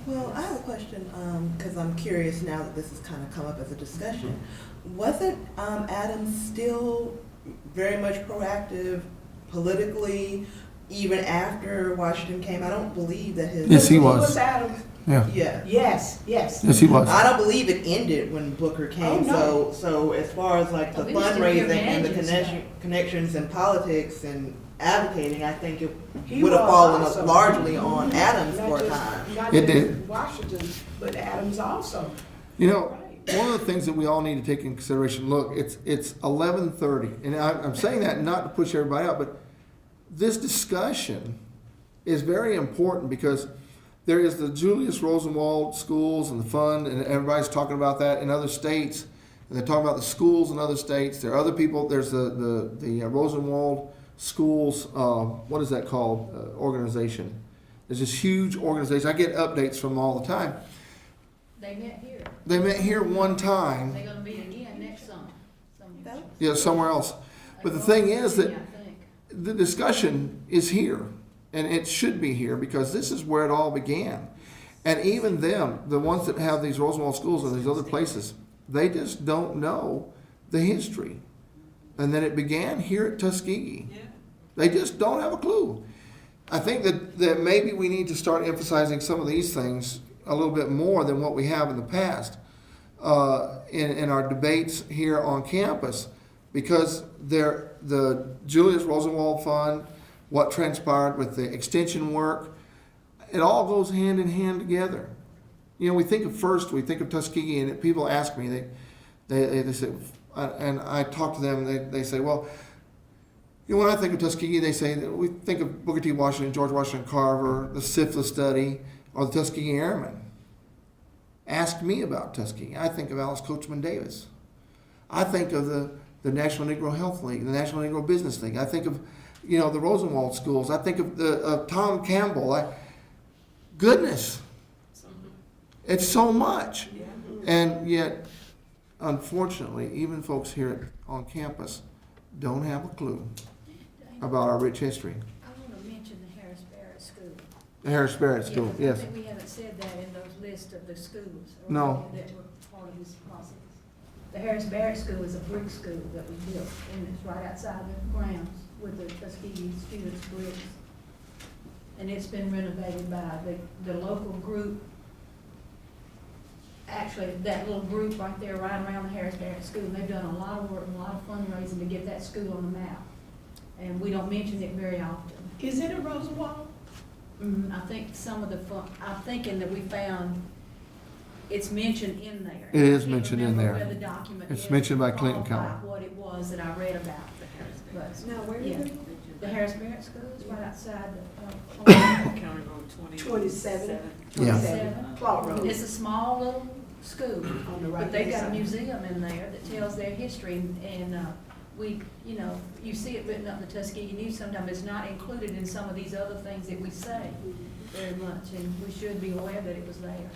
Well, I have a question, because I'm curious now that this has kind of come up as a discussion. Wasn't Adams still very much proactive politically, even after Washington came? I don't believe that his... Yes, he Was was. Adams? Yeah. Yeah. Yes. Yes, he was. I don't believe it ended when Booker came. Oh, no. So as far as like the we used to hear fundraising and the managing connections in politics and advocating, I think it He would have was fallen also. largely on Adams Not for a just- time. Not It just did. Washington, but Adams also. You know, Right. one of the things that we all need to take in consideration, look, it's 11:30, and I'm saying that not to push everybody out, but this discussion is very important because there is the Julius Rosenwald schools and the fund, and everybody's talking about that in other states, and they're talking about the schools in other states. There are other people, there's the Rosenwald schools, what is that called, organization? There's this huge organization, I get updates from them all the time. They met here. They met here one time. They're gonna meet again next summer. Yeah, somewhere else. But the thing is that I think. the discussion is here, and it should be here because this is where it all began. And even them, the ones that have these Rosenwald schools and these other places, they just don't know the history. And then it began here at Tuskegee. Yeah. They just don't have a clue. I think that maybe we need to start emphasizing some of these things a little bit more than what we have in the past in our debates here on campus, because the Julius Rosenwald Fund, what transpired with the extension work, it all goes hand in hand together. You know, we think of Tuskegee, and people ask me, they say, and I talk to them, they say, well, you know, when I think of Tuskegee, they say that we think of Booker T. Washington, George Washington Carver, the syphilis study, or the Tuskegee Airmen. Ask me about Tuskegee. I think of Alice Coachman Davis. I think of the National Negro Health League, the National Negro Business League. I think of, you know, the Rosenwald schools. I think of Tom Campbell. Goodness, it's so much. And yet, unfortunately, even folks here on campus don't have a clue about our rich history. I want to mention the Harris Barrett School. The Harris Barrett School, I yes. think we haven't said that in those lists of the schools. No. That were part of this process. The Harris Barrett School is a brick school that was built, and it's right outside the grounds with the Tuskegee students' bricks. And it's been renovated by the local group. Actually, that little group right there, right around the Harris Barrett School, they've done a lot of work and a lot of fundraising to get that school on the map. And we don't mention it very often. Is it a Rosenwald? I think some of the I'm thinking that we found, it's mentioned in there. It is I can't mentioned in remember there. where the document It's is mentioned by Clinton qualified County. What it was that I read about. But, Now, where yeah. is it? The Harris Barrett School is right outside County Road 27. Yeah. 27. Clark Road. It's a small little school, On the but right they've got a side. museum in there that tells their history, and we, you know, you see it written up in the Tuskegee News sometimes. It's not included in some of these other things that we say very much, and we should be aware that it was there.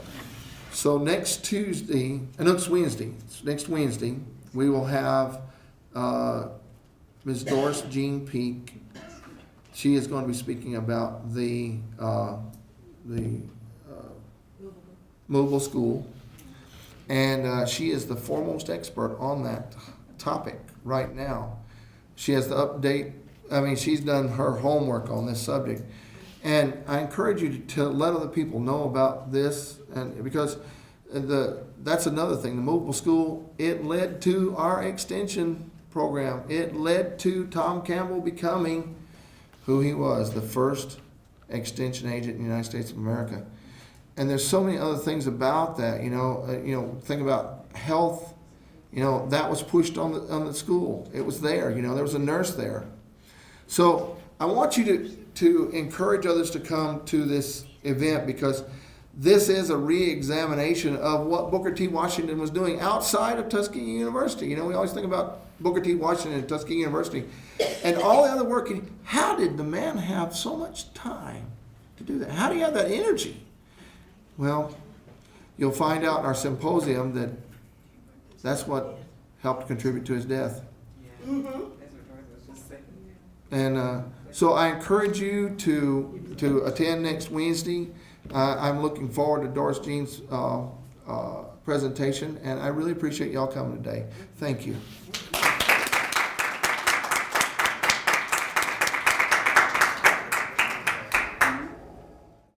So next Tuesday, next Wednesday, we will have Ms. Doris Jean Peak. She is going to be speaking about the movable school, and she is the foremost expert on that topic right now. She has the update. I mean, she's done her homework on this subject, and I encourage you to let other people know about this, and because that's another thing. The movable school, it led to our extension program. It led to Tom Campbell becoming who he was, the first extension agent in the United States of America. And there's so many other things about that, think about health, that was pushed on the school. It was there, there was a nurse there. So I want you to encourage others to come to this event, because this is a re-examination of what Booker T. Washington was doing outside of Tuskegee University. You know, we always think about Booker T. Washington and Tuskegee University and all the other work. How did the man have so much time to do that? How do you have that energy? Well, you'll find out in our symposium that that's what helped contribute to his death. And so I encourage you to attend next Wednesday. I'm looking forward to Doris Jean's presentation, and I really appreciate y'all coming today. Thank you.